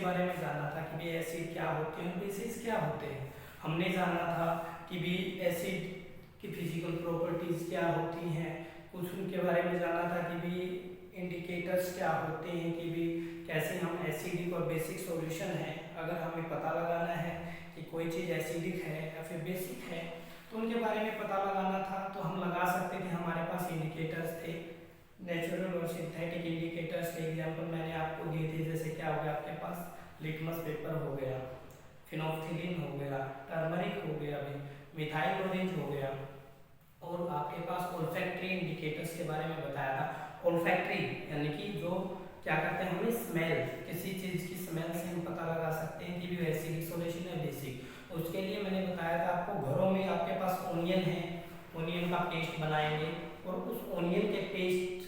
के बारे में जाना था कि भी एसिड क्या होते हैं, बेसिस क्या होते हैं। हमने जाना था कि भी एसिड की फिजिकल प्रॉपर्टीज क्या होती हैं, कुछ उनके बारे में जाना था कि भी इंडिकेटर्स क्या होते हैं, कि भी कैसे हम एसिडिक और बेसिक सॉल्यूशन है, अगर हमें पता लगाना है कि कोई चीज़ एसिडिक है या फिर बेसिक है तो उनके बारे में पता लगाना था। तो हम लगा सकते थे, हमारे पास इंडिकेटर्स थे, नेचुरल और सिंथेटिक इंडिकेटर्स के एग्जांपल मैंने आपको दिए थे। जैसे क्या हो गया आपके पास, लिटमस पेपर हो गया, फिनोल्फथालीन हो गया, टर्मरिक हो गया, अभी मिथाइल ऑरेंज हो गया, और आपके पास ओल्फैक्टरी इंडिकेटर्स के बारे में बताया था। ओल्फैक्टरी यानी कि जो क्या करते हैं, हमें स्मेल, किसी चीज़ की स्मेल से हम पता लगा सकते हैं कि भी एसिडिक सॉल्यूशन है बेसिक। उसके लिए मैंने बताया था आपको, घरों में आपके पास ओनियन है, ओनियन का पेस्ट बनाएंगे और उस ओनियन के पेस्ट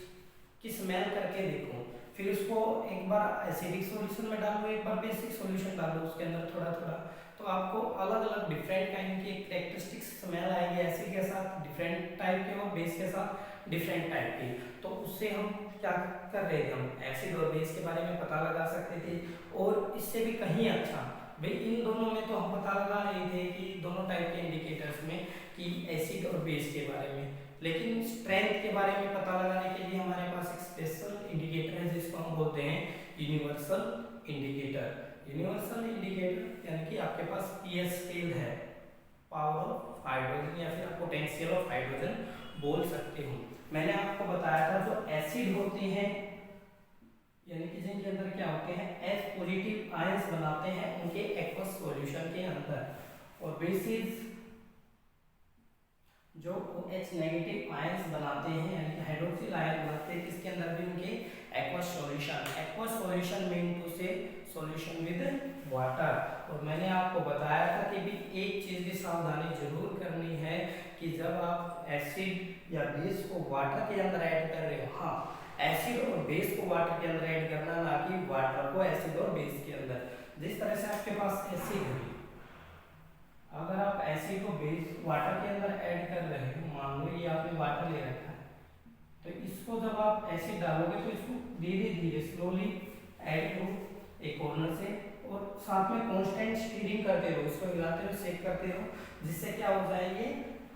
की स्मेल करके देखो, फिर उसको एक बार एसिडिक सॉल्यूशन में डालो, एक बार बेसिक सॉल्यूशन डालो उसके अंदर थोड़ा थोड़ा, तो आपको अलग अलग डिफरेंट काइंड की कैरेक्टरिस्टिक स्मेल आएगी, एसिड के साथ डिफरेंट टाइप के और बेस के साथ डिफरेंट टाइप की। तो उससे हम क्या कर रहे थे, हम एसिड और बेस के बारे में पता लगा सकते थे। और इससे भी कहीं अच्छा भाई, इन दोनों में तो हम पता लगा रहे थे कि दोनों टाइप के इंडिकेटर्स में कि एसिड और बेस के बारे में, लेकिन स्ट्रेंथ के बारे में पता लगाने के लिए हमारे पास एक स्पेशल इंडिकेटर है जिसको हम बोलते हैं यूनिवर्सल इंडिकेटर। यूनिवर्सल इंडिकेटर यानी कि आपके पास पीएच स्केल है, पावर ऑफ हाइड्रोजन या फिर आप पोटेंशियल ऑफ हाइड्रोजन बोल सकते हो। मैंने आपको बताया था जो एसिड होते हैं यानी कि जिनके अंदर क्या होते हैं, H पॉजिटिव आयंस बनाते हैं उनके एक्वस सॉल्यूशन के अंदर, और बेसिस जो OH नेगेटिव आयंस बनाते हैं यानी कि हाइड्रोक्सिल आयन बनाते हैं, इसके अंदर भी उनके aqueous solution, aqueous solution mean to say solution with water. और मैंने आपको बताया था कि भी एक चीज की सावधानी जरूर करनी है कि जब आप एसिड या बेस को वाटर के अंदर ऐड कर रहे हो, हाँ एसिड और बेस को वाटर के अंदर ऐड करना, ना कि वाटर को एसिड और बेस के अंदर। जिस तरह से आपके पास एसिड है, अगर आप एसिड को बेस वाटर के अंदर ऐड कर रहे हो, मान लो ये आपने वाटर ले रखा है, तो इसको जब आप एसिड डालोगे तो इसको धीरे धीरे स्लोली ऐड करो एक कॉर्नर से, और साथ में कांस्टेंट स्टीरिंग करते रहो, इसको हिलाते रहो, शेक करते रहो, जिससे क्या हो जाएंगे,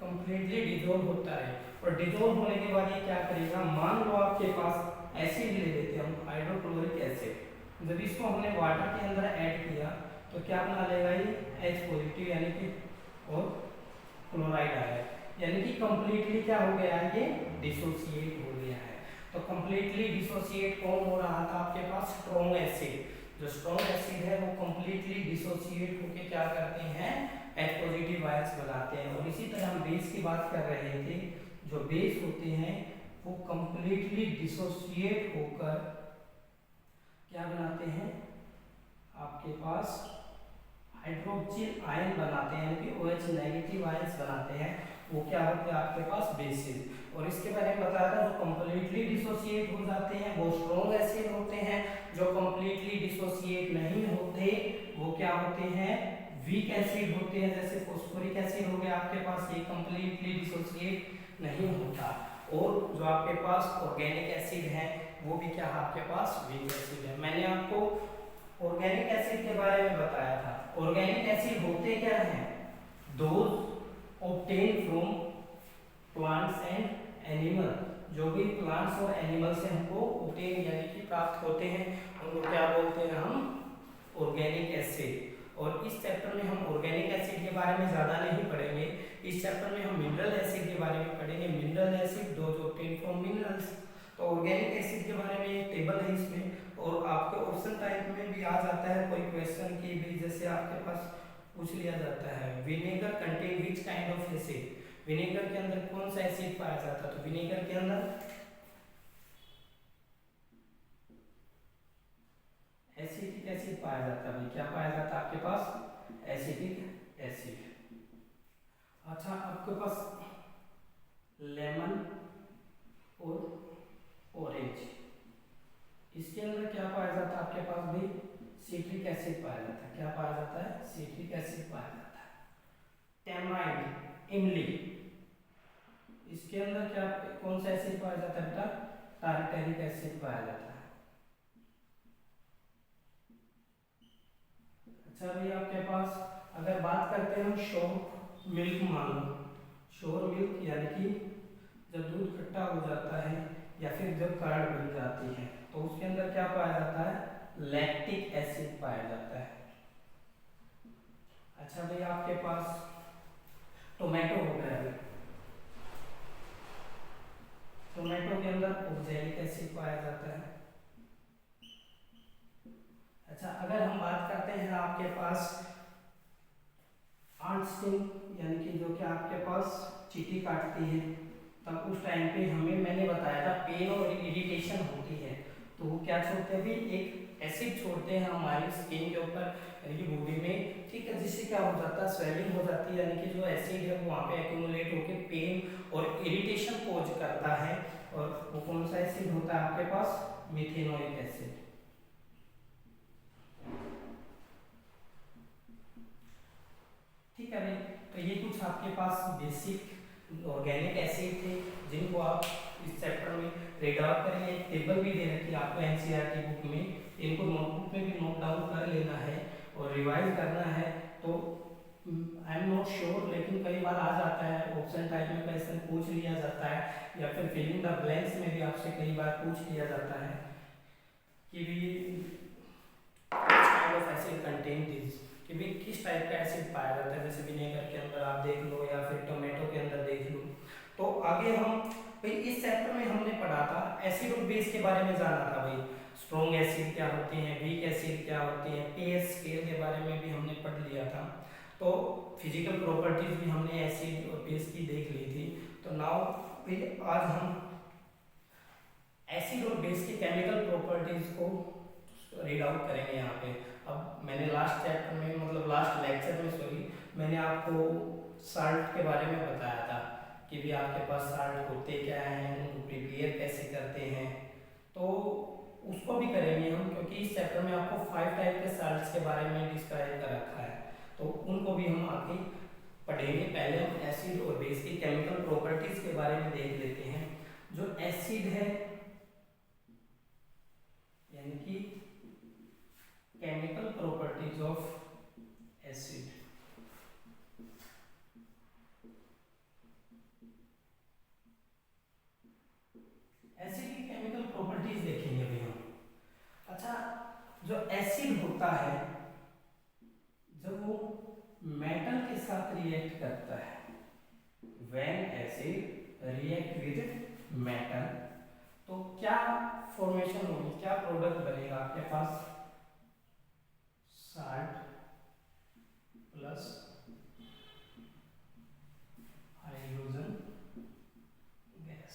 कंप्लीटली डिजोल्व होता रहे। और डिजोल्व होने के बाद ये क्या करेगा, मान लो आपके पास एसिड ले लेते हैं हम, हाइड्रोक्लोरिक एसिड, जब इसको हमने वाटर के अंदर ऐड किया तो क्या बना लेगा ये, H पॉजिटिव यानी कि, और क्लोराइड आया, यानी कि कंप्लीटली क्या हो गया है, ये डिसोसिएट हो गया है। तो कंप्लीटली डिसोसिएट कौन हो रहा था आपके पास, स्ट्रॉन्ग एसिड। जो स्ट्रॉन्ग एसिड है वो कंप्लीटली डिसोसिएट होकर क्या करते हैं, H पॉजिटिव आयंस बनाते हैं। और इसी तरह हम बेस की बात कर रहे थे, जो बेस होते हैं वो कंप्लीटली डिसोसिएट होकर क्या बनाते हैं, आपके पास हाइड्रोक्सिल आयन बनाते हैं, यानी कि OH नेगेटिव आयंस बनाते हैं, वो क्या होते हैं आपके पास बेसिस। और इसके बारे में बताया था, जो कंप्लीटली डिसोसिएट हो जाते हैं वो स्ट्रॉन्ग एसिड होते हैं, जो कंप्लीटली डिसोसिएट नहीं होते वो क्या होते हैं, वीक एसिड होते हैं। जैसे फॉस्फोरिक एसिड हो गया आपके पास, ये कंप्लीटली डिसोसिएट नहीं होता। और जो आपके पास ऑर्गेनिक एसिड है वो भी क्या है आपके पास, वीक एसिड है। मैंने आपको ऑर्गेनिक एसिड के बारे में बताया था। ऑर्गेनिक एसिड होते क्या हैं, those obtain from plants and animal, जो भी प्लांट्स और एनिमल से हमको ऑब्टेन यानी कि प्राप्त होते हैं उनको क्या बोलते हैं हम, ऑर्गेनिक एसिड। और इस चैप्टर में हम ऑर्गेनिक एसिड के बारे में ज़्यादा नहीं पढ़ेंगे, इस चैप्टर में हम मिनरल एसिड के बारे में पढ़ेंगे। Mineral acid those obtain from minerals. तो ऑर्गेनिक एसिड के बारे में एक टेबल है इसमें, और आपके ऑप्शन टाइप में भी आ जाता है कोई क्वेश्चन की भी, जैसे आपके पास पूछ लिया जाता है vinegar contain which kind of acid, vinegar के अंदर कौन सा एसिड पाया जाता है, तो विनेगर के अंदर एसिटिक एसिड पाया जाता है। क्या पाया जाता है आपके पास, एसिटिक एसिड। अच्छा, आपके पास लेमन और ऑरेंज, इसके अंदर क्या पाया जाता है आपके पास भी, सिट्रिक एसिड पाया जाता है। क्या पाया जाता है, सिट्रिक एसिड पाया जाता है। टैमराइंड, इमली, इसके अंदर क्या कौन सा एसिड पाया जाता है बेटा, टारटेरिक एसिड पाया जाता है। अच्छा भाई आपके पास अगर बात करते हैं हम श्योर मिल्क मान लो, श्योर मिल्क यानी कि जब दूध खट्टा हो जाता है या फिर जब कर्ड बन जाती है तो उसके अंदर क्या पाया जाता है, लैक्टिक एसिड पाया जाता है। अच्छा भाई आपके पास टोमेटो हो गया, टोमेटो के अंदर ऑक्जेलिक एसिड पाया जाता है। अच्छा अगर हम बात करते हैं आपके पास आंट स्टिंग यानी कि जो कि आपके पास चींटी काटती है, तब उस टाइम पे हमें मैंने बताया था पेन और इरिटेशन होती है, तो वो क्या छोड़ते हैं भी एक एसिड छोड़ते हैं हमारी स्किन के ऊपर यानी कि बॉडी में, ठीक है, जिससे क्या हो जाता है स्वेलिंग हो जाती है, यानी कि जो एसिड है वो वहाँ पे एक्यूमुलेट होकर पेन और इरिटेशन कोज करता है। और वो कौन सा एसिड होता है आपके पास, मिथेनोइक एसिड। ठीक है भाई, तो ये कुछ आपके पास बेसिक ऑर्गेनिक एसिड थे जिनको आप इस चैप्टर में रीड आउट करेंगे। एक टेबल भी दे रखी है आपको एनसीईआरटी बुक में, इनको नोटबुक में भी नोट डाउन कर लेना है और रिवाइज करना है। तो आई एम नॉट श्योर, लेकिन कई बार आ जाता है ऑप्शन टाइप में क्वेश्चन पूछ लिया जाता है, या फिर फिलिंग द ब्लैंक्स में भी आपसे कई बार पूछ लिया जाता है कि भी kind of acid contain this, कि भी किस टाइप का एसिड पाया जाता है, जैसे विनेगर के अंदर आप देख लो या फिर टोमेटो के अंदर देख लो। तो आगे हम भाई इस चैप्टर में हमने पढ़ा था एसिड और बेस के बारे में जाना था भाई, स्ट्रॉन्ग एसिड क्या होती हैं, वीक एसिड क्या होती हैं, पीएच स्केल के बारे में भी हमने पढ़ लिया था। तो फिजिकल प्रॉपर्टीज भी हमने एसिड और बेस की देख ली थी। तो नाउ आज हम एसिड और बेस की केमिकल प्रॉपर्टीज को रीड आउट करेंगे यहाँ पे। अब मैंने लास्ट चैप्टर में मतलब लास्ट लेक्चर में सॉरी मैंने आपको साल्ट के बारे में बताया था कि भी आपके पास साल्ट होते क्या हैं, उनको प्रिपेयर कैसे करते हैं, तो उसको भी करेंगे हम, क्योंकि इस चैप्टर में आपको 5 टाइप के साल्ट्स के बारे में डिस्क्राइब कर रखा है, तो उनको भी हम आगे पढ़ेंगे। पहले हम एसिड और बेस की केमिकल प्रॉपर्टीज के बारे में देख लेते हैं। जो एसिड है यानी कि chemical properties of acid, acid की केमिकल प्रॉपर्टीज देखेंगे अभी हम। अच्छा जो एसिड होता है जब वो मेटल के साथ रिएक्ट करता है, when acid react with metal, तो क्या फॉर्मेशन होगी, क्या प्रोडक्ट बनेगा आपके पास, साल्ट प्लस हाइड्रोजन गैस।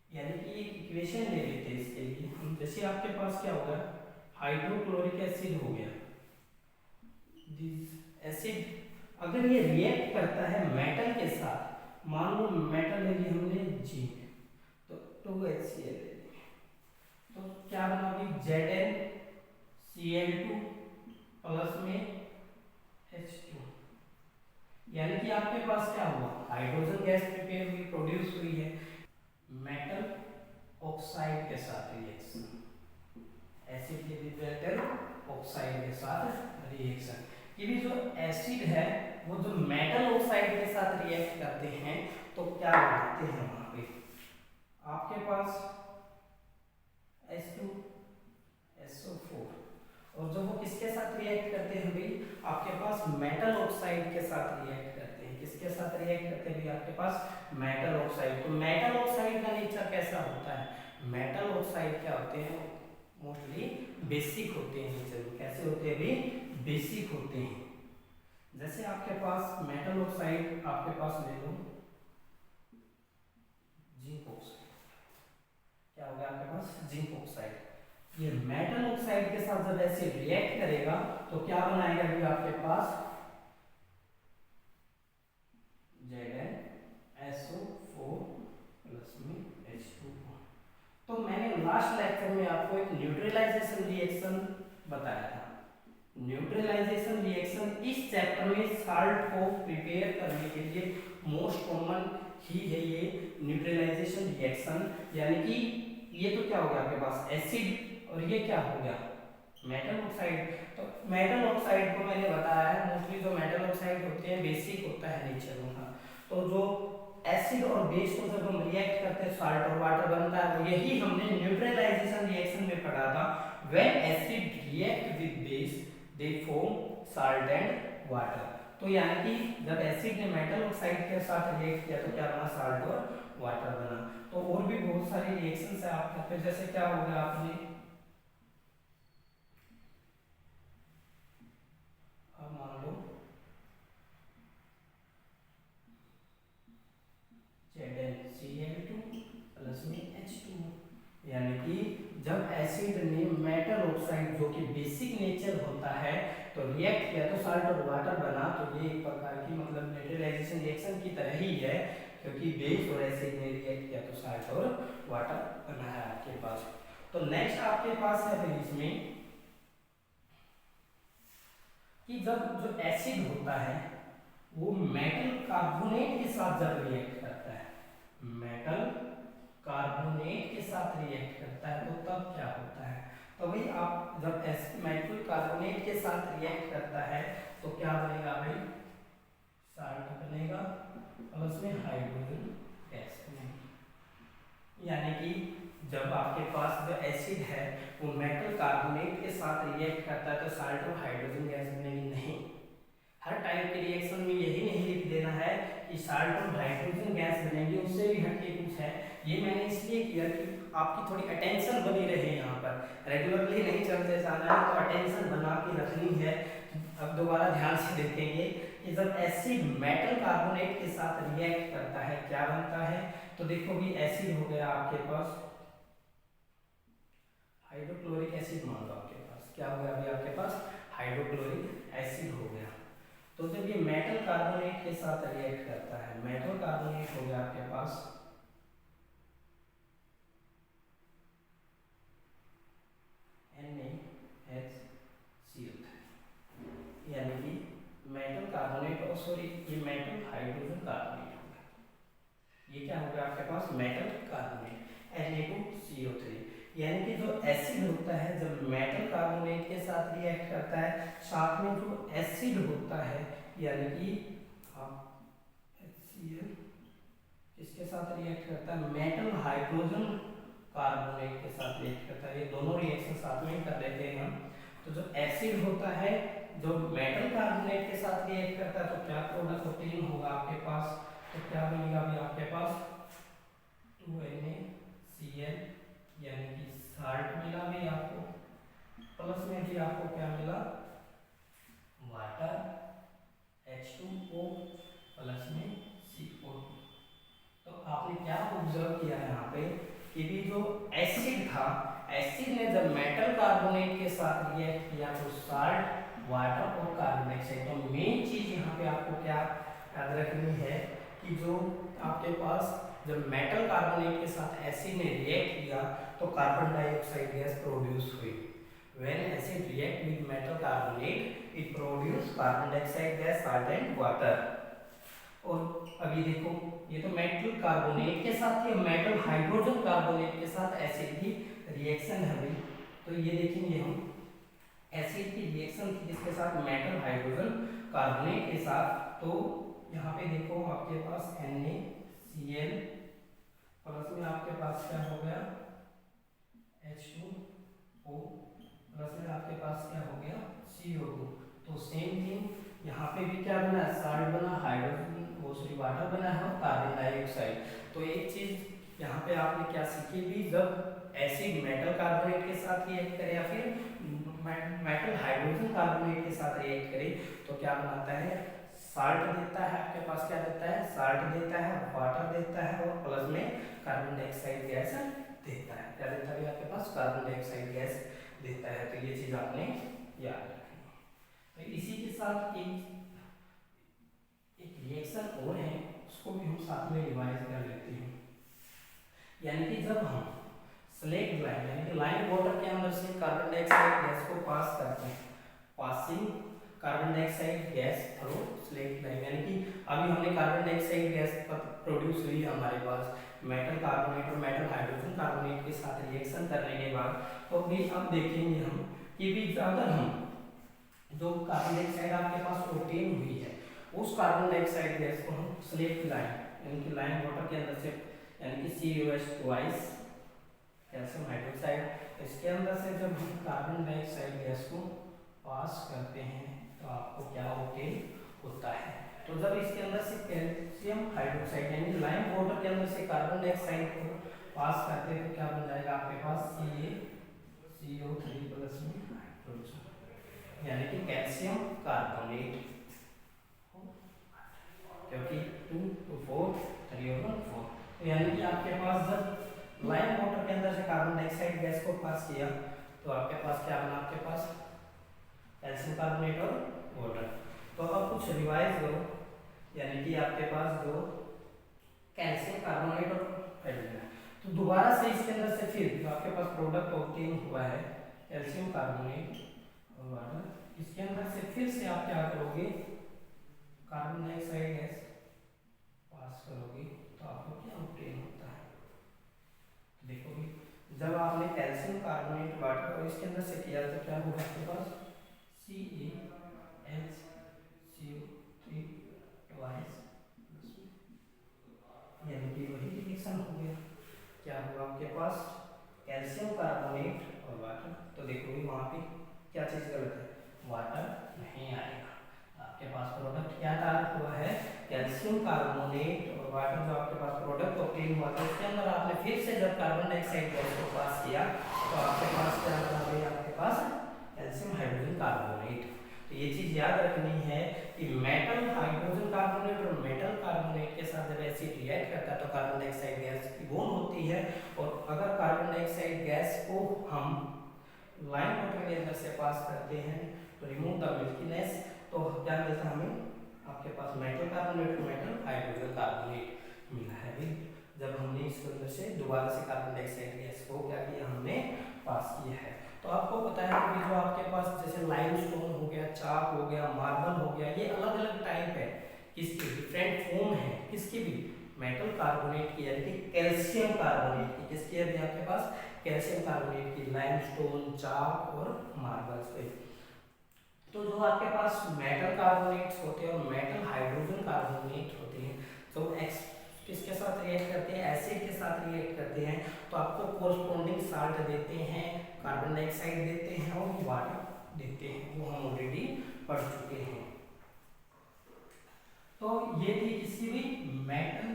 यानी कि एक इक्वेशन ले लेते हैं इसके लिए हम, जैसे आपके पास क्या होगा हाइड्रोक्लोरिक एसिड हो गया, दिस एसिड अगर ये रिएक्ट करता है मेटल के साथ, मान लो मेटल ले लिया हमने जिंक, तो 2HCl ले लिया, तो क्या बना अभी ZnCl2 प्लस में H2, यानी कि आपके पास क्या हुआ हाइड्रोजन गैस प्रिपेयर हुई, प्रोड्यूस हुई है मेटल ऑक्साइड के साथ रिएक्शन, एसिड के विद मेटल ऑक्साइड के साथ रिएक्शन। ये भी जो एसिड है वो जो मेटल ऑक्साइड के साथ रिएक्ट करते हैं तो क्या बनाते हैं वहां पे आपके पास H2SO4, और जब वो किसके साथ रिएक्ट करते हैं भाई, आपके पास मेटल ऑक्साइड के साथ रिएक्ट करते हैं, किसके साथ रिएक्ट करते हैं भाई, आपके पास मेटल ऑक्साइड। तो मेटल ऑक्साइड का नेचर कैसा होता है, मेटल ऑक्साइड क्या होते हैं मोस्टली बेसिक होते हैं नेचर में, कैसे होते हैं भाई, बेसिक होते हैं। जैसे आपके पास मेटल ऑक्साइड आपके पास ले लो जिंक ऑक्साइड, क्या होगा आपके पास जिंक ऑक्साइड, ये मेटल ऑक्साइड के साथ जब ऐसे रिएक्ट करेगा तो क्या बनाएगा भी आपके पास ZnSO4 प्लस में H2O। तो मैंने लास्ट लेक्चर में आपको एक न्यूट्रलाइजेशन रिएक्शन बताया था, न्यूट्रलाइजेशन रिएक्शन इस चैप्टर में साल्ट को प्रिपेयर करने के लिए मोस्ट कॉमन ही है ये न्यूट्रलाइजेशन रिएक्शन। यानी कि ये तो क्या हो गया आपके पास एसिड और ये क्या हो गया मेटल ऑक्साइड, तो मेटल ऑक्साइड को मैंने बताया है, मोस्टली जो मेटल ऑक्साइड होते हैं बेसिक होता है नेचर उनका। तो जो एसिड और बेस को जब हम रिएक्ट करते हैं साल्ट और वाटर बनता है, यही हमने न्यूट्रलाइजेशन रिएक्शन में पढ़ा था। When acid react with base they form salt and water. तो यानी कि जब एसिड ने मेटल ऑक्साइड के साथ रिएक्ट किया तो क्या बना, साल्ट और वाटर बना। तो और भी बहुत सारे रिएक्शंस है आपके पे, जैसे क्या हो गया, आपने मान लो ZnCl2 प्लस में H2, यानी कि जब एसिड ने मेटल ऑक्साइड जो कि बेसिक नेचर होता है तो रिएक्ट किया तो साल्ट और वाटर बना। तो ये एक प्रकार की मतलब न्यूट्रलाइजेशन रिएक्शन की तरह ही है, क्योंकि बेस और एसिड ने रिएक्ट किया तो साल्ट और वाटर बना है आपके पास। तो नेक्स्ट आपके पास है फिर इसमें कि जब जो एसिड होता है वो मेटल कार्बोनेट के साथ जब रिएक्ट करता है, मेटल कार्बोनेट के साथ रिएक्ट करता है तो तब क्या होता है। तो भाई आप जब मेटल कार्बोनेट के साथ रिएक्ट करता है तो क्या बनेगा भाई, साल्ट बनेगा और उसमें हाइड्रोजन गैस बनेगी। यानी कि जब आपके पास जो एसिड है वो मेटल कार्बोनेट के साथ रिएक्ट करता है तो साल्ट और हाइड्रोजन गैस बनेगी, नहीं। हर टाइप के रिएक्शन में यही नहीं लिख देना है कि साल्ट और हाइड्रोजन गैस बनेगी, उससे भी हटके कुछ है। ये मैंने इसलिए किया कि आपकी थोड़ी अटेंशन बनी रहे, यहाँ पर रेगुलरली नहीं चलते जाना है तो अटेंशन बना के रखनी है। अब दोबारा ध्यान से देखेंगे कि जब एसिड मेटल कार्बोनेट के साथ रिएक्ट करता है क्या बनता है। तो देखो भी एसिड हो गया आपके पास हाइड्रोक्लोरिक एसिड, मान लो आपके पास क्या हो गया, अभी आपके पास हाइड्रोक्लोरिक एसिड हो गया। तो जब ये मेटल कार्बोनेट के साथ रिएक्ट करता है, मेटल कार्बोनेट हो गया आपके पास NaHCl3, यानी कि मेटल कार्बोनेट और सॉरी ये मेटल हाइड्रोजन कार्बोनेट हो गया। ये क्या हो गया आपके पास, मेटल कार्बोनेट Na2CO3। यानी कि जो एसिड होता है जब मेटल कार्बोनेट के साथ रिएक्ट करता है, साथ में जो एसिड होता है यानी कि HCl किसके साथ रिएक्ट करता है, मेटल हाइड्रोजन कार्बोनेट के साथ रिएक्ट करता है। ये दोनों रिएक्शन साथ में कर लेते हैं हम। तो जो एसिड होता है जो मेटल कार्बोनेट के साथ रिएक्ट करता है तो क्या प्रोडक्ट प्रोटीन होगा आपके पास, तो क्या बनेगा अभी आपके पास 2NaCl, यानी कि साल्ट मिला भी आपको, प्लस में भी आपको क्या मिला, वाटर H2O प्लस में CO2। तो आपने क्या ऑब्जर्व किया यहाँ पे कि भी जो एसिड था, एसिड ने जब मेटल कार्बोनेट के साथ रिएक्ट किया तो साल्ट, वाटर और कार्बन डाइऑक्साइड। तो मेन चीज यहाँ पे आपको क्या याद रखनी है कि जो आपके पास जब मेटल कार्बोनेट के साथ एसिड ने रिएक्ट किया तो कार्बन डाइऑक्साइड गैस प्रोड्यूस हुई। When acid react with metal carbonate, it produce carbon dioxide gas, salt and water। और अभी देखो ये तो मेटल कार्बोनेट के साथ या मेटल हाइड्रोजन कार्बोनेट के साथ एसिड की रिएक्शन है भाई। तो ये देखेंगे हम एसिड की रिएक्शन थी किसके साथ, मेटल हाइड्रोजन कार्बोनेट के साथ। तो यहाँ पे देखो आपके पास NaCl प्लस में आपके पास क्या हो गया H2O प्लस में आपके पास क्या हो गया CO2। तो सेम थिंग यहाँ पे भी क्या बना, साल्ट बना, हाइड्रोजन वो सॉरी वाटर बना है और कार्बन डाइऑक्साइड। तो एक चीज यहाँ पे आपने क्या सीखी भी, जब एसिड मेटल कार्बोनेट के साथ रिएक्ट करे या फिर मेटल हाइड्रोजन कार्बोनेट के साथ रिएक्ट करे तो क्या बनाता है, साल्ट देता है आपके पास, क्या देता है, साल्ट देता है, वाटर देता है और प्लस में कार्बन डाइऑक्साइड गैस देता है। क्या देता है आपके पास, कार्बन डाइऑक्साइड गैस देता है। तो ये चीज आपने याद रखनी। तो इसी के साथ एक रिएक्शन और है, उसको भी हम साथ में रिवाइज कर लेते हैं। यानी कि जब हम स्लेट लाइन यानी कि लाइन वाटर के अंदर से कार्बन डाइऑक्साइड गैस को पास करते हैं, passing carbon dioxide gas through slaked lime, यानी कि अभी हमने कार्बन डाइऑक्साइड गैस प्रोड्यूस हुई हमारे पास मेटल कार्बोनेट और मेटल हाइड्रोजन कार्बोनेट के साथ रिएक्शन करने के बाद। तो भी अब देखेंगे हम कि भी अगर हम जो कार्बन डाइऑक्साइड आपके पास ऑब्टेन हुई है, उस कार्बन डाइऑक्साइड गैस को हम स्लेट लाइन, यानी कि लाइन वाटर के अंदर से, यानी कि CuH ट्वाइस कैल्शियम हाइड्रोक्साइड, इसके अंदर से जब हम कार्बन डाइऑक्साइड गैस को पास करते हैं तो आपको क्या ऑब्टेन होता है। तो जब इसके अंदर से कैल्शियम हाइड्रोक्साइड यानी लाइम वाटर के अंदर से कार्बन डाइऑक्साइड को पास करते हैं तो क्या बन जाएगा आपके पास CaCO3 प्लस में हाइड्रोजन, यानी कि कैल्शियम कार्बोनेट, क्योंकि 2 to 4 3 और 1 4, तो यानी कि आपके पास जब लाइम वाटर के अंदर से कार्बन डाइऑक्साइड गैस को पास किया तो आपके पास क्या बना, आपके पास कैल्शियम कार्बोनेट और वाटर। तो अब कुछ रिवाइज करो, यानी कि आपके पास जो कैल्शियम कार्बोनेट और हाइड्रोजन, तो दोबारा से इसके अंदर से फिर जो आपके पास प्रोडक्ट ऑब्टेन हुआ है कैल्शियम कार्बोनेट और वाटर, इसके अंदर से फिर से आप क्या करोगे, कार्बन डाइऑक्साइड गैस पास करोगे तो आपको क्या ऑब्टेन होता है। देखो भी जब आपने कैल्शियम कार्बोनेट वाटर को इसके अंदर से किया तो क्या होगा आपके पास CaHCO3 ट्वाइस, यानी कि वही रिएक्शन हो गया। क्या हुआ आपके पास कैल्शियम कार्बोनेट और वाटर, तो देखो भी वहाँ पे क्या चीज़ गलत है, वाटर नहीं आएगा, आपके पास प्रोडक्ट क्या तैयार हुआ है कैल्शियम कार्बोनेट और वाटर, जो आपके पास प्रोडक्ट ऑब्टेन हुआ था उसके अंदर आपने फिर से जब कार्बन डाइऑक्साइड गैस को पास किया तो आपके पास क्या बना गया, आपके पास कैल्शियम हाइड्रोजन कार्बोनेट। तो ये चीज याद रखनी है कि मेटल हाइड्रोजन कार्बोनेट और मेटल कार्बोनेट के साथ जब एसिड रिएक्ट करता है तो कार्बन डाइऑक्साइड गैस की बॉन्ड होती है, और अगर कार्बन डाइऑक्साइड गैस को हम लाइम वाटर के अंदर से पास करते हैं तो रिमूव द मिल्कीनेस, तो क्या मिलता है हमें, आपके पास मेटल कार्बोनेट और मेटल हाइड्रोजन कार्बोनेट मिला है भी, जब हमने इसके अंदर से दोबारा से कार्बन डाइऑक्साइड गैस को क्या किया, हमने पास किया है। तो आपको पता है कि जो आपके पास जैसे लाइमस्टोन हो गया, चाक हो गया, मार्बल हो गया, ये अलग अलग टाइप है, किसके डिफरेंट फॉर्म है, किसकी भी मेटल कार्बोनेट की, यानी कि कैल्शियम कार्बोनेट की, किसकी है भी आपके पास कैल्शियम कार्बोनेट की, लाइमस्टोन, चाक और मार्बल्स पे। तो जो आपके पास मेटल कार्बोनेट्स होते हैं और मेटल हाइड्रोजन कार्बोनेट होते हैं, तो किसके साथ रिएक्ट करते हैं, एसिड के साथ रिएक्ट करते हैं, तो आपको कोरस्पोंडिंग साल्ट देते हैं, कार्बन डाइऑक्साइड देते हैं और वाटर देते हैं, वो हम ऑलरेडी पढ़ चुके हैं। तो ये थी किसी भी मेटल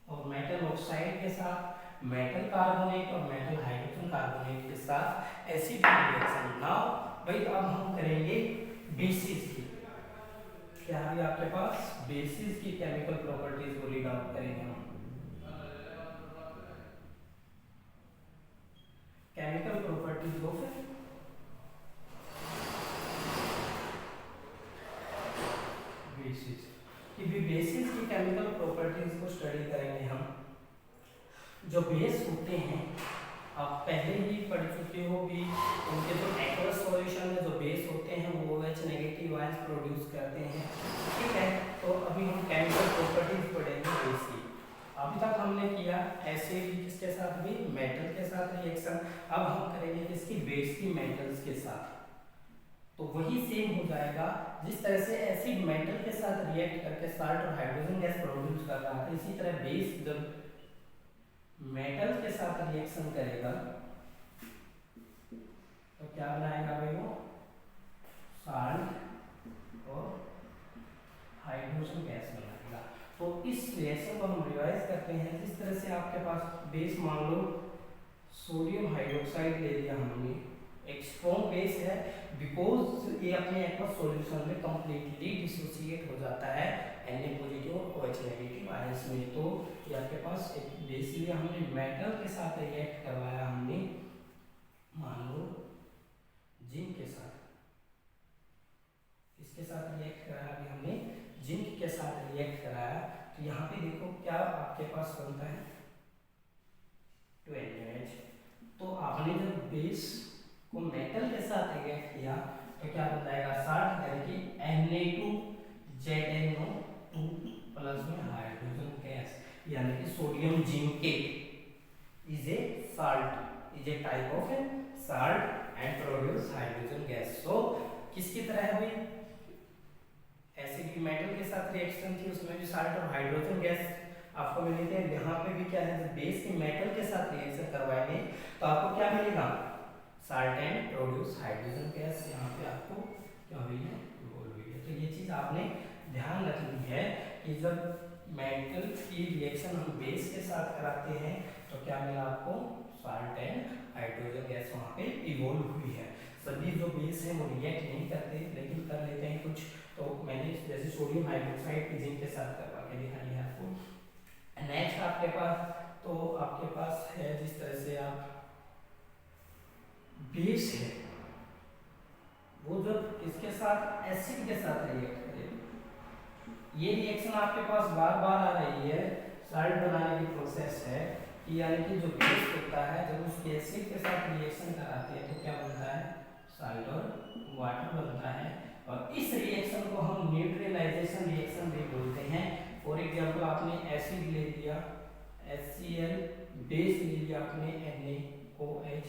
और मेटल ऑक्साइड के साथ, मेटल कार्बोनेट और मेटल हाइड्रोजन कार्बोनेट के साथ एसिड रिएक्शन। नाउ भाई अब हम करेंगे बेसिस की, क्या है आपके पास बेसिस की केमिकल प्रॉपर्टीज को रीड आउट करेंगे हम। केमिकल प्रॉपर्टीज ऑफ बेसिस की भी, बेसिस की केमिकल प्रॉपर्टीज को स्टडी करेंगे हम। जो बेस होते हैं आप पहले ही पढ़ चुके हो भी, उनके जो एक्वस सॉल्यूशन में जो बेस होते हैं वो OH नेगेटिव आयंस प्रोड्यूस करते हैं, ठीक है। तो अभी हम केमिकल प्रॉपर्टीज पढ़ेंगे बेस की। अभी तक हमने किया एसिड किसके साथ भी, मेटल के साथ रिएक्शन, अब हम करेंगे किसकी, बेस की मेटल्स के साथ। तो वही सेम हो जाएगा, जिस तरह से एसिड मेटल के साथ रिएक्ट करके साल्ट और हाइड्रोजन गैस प्रोड्यूस कर रहा है, इसी तरह बेस जब मेटल के साथ रिएक्शन करेगा तो क्या बनाएगा भाई, वो साल्ट और हाइड्रोजन गैस बनाएगा। तो इस रिएक्शन को हम रिवाइज करते हैं, जिस तरह से आपके पास बेस मान लो सोडियम हाइड्रोक्साइड ले लिया हमने, एक स्ट्रॉन्ग बेस है, बिकॉज ये अपने एक्वस सॉल्यूशन में कंप्लीटली डिसोसिएट हो जाता है Na पॉजिटिव और OH नेगेटिव आयंस में। तो ये आपके पास एक बेस लिया हमने, मेटल के साथ रिएक्ट करवाया हमने, मान लो जिंक के साथ, इसके साथ रिएक्ट कराया अभी हमने, जिंक के साथ रिएक्ट कराया, तो यहाँ पे देखो क्या आपके पास बनता है 2NaOH। तो आपने जब बेस को मेटल के साथ रिएक्ट किया तो क्या बन जाएगा, साल्ट, यानी कि Na2ZnO2 प्लस में हाइड्रोजन गैस, यानी कि sodium zincate is a salt, is a type of salt and produce hydrogen gas. So किसकी तरह है रिएक्शन थी उसमें भी साल्ट और हाइड्रोजन गैस आपको मिली थी। यहाँ पे भी क्या है, जब बेस के मेटल के साथ रिएक्शन करवाएंगे तो आपको क्या मिलेगा, salt and produce hydrogen gas. यहाँ पे आपको क्या हुई है, इवॉल्व हुई है। तो ये चीज़ आपने ध्यान रखनी है कि जब मेटल की रिएक्शन हम बेस के साथ कराते हैं तो क्या मिला आपको, साल्ट एंड हाइड्रोजन गैस वहाँ पे इवॉल्व हुई है। सभी जो बेस है वो रिएक्ट नहीं करते लेकिन कर लेते हैं कुछ। तो मैंने जैसे सोडियम हाइड्रोक्साइड की जिंक के साथ करवा के दिखाई है आपको। नेक्स्ट आपके पास, तो आपके पास है जिस तरह से आप बेस है वो जब इसके साथ एसिड के साथ रिएक्ट करेगा, ये रिएक्शन आपके पास बार बार आ रही है, साल्ट बनाने की प्रोसेस है कि यानी कि जो बेस होता है जब उस एसिड के साथ रिएक्शन कराते हैं तो क्या बनता है, साल्ट और वाटर बनता है। और इस रिएक्शन को हम न्यूट्रलाइजेशन रिएक्शन भी बोलते हैं। फॉर एग्जांपल आपने एसिड ले लिया HCl, बेस ले लिया आपने NaOH,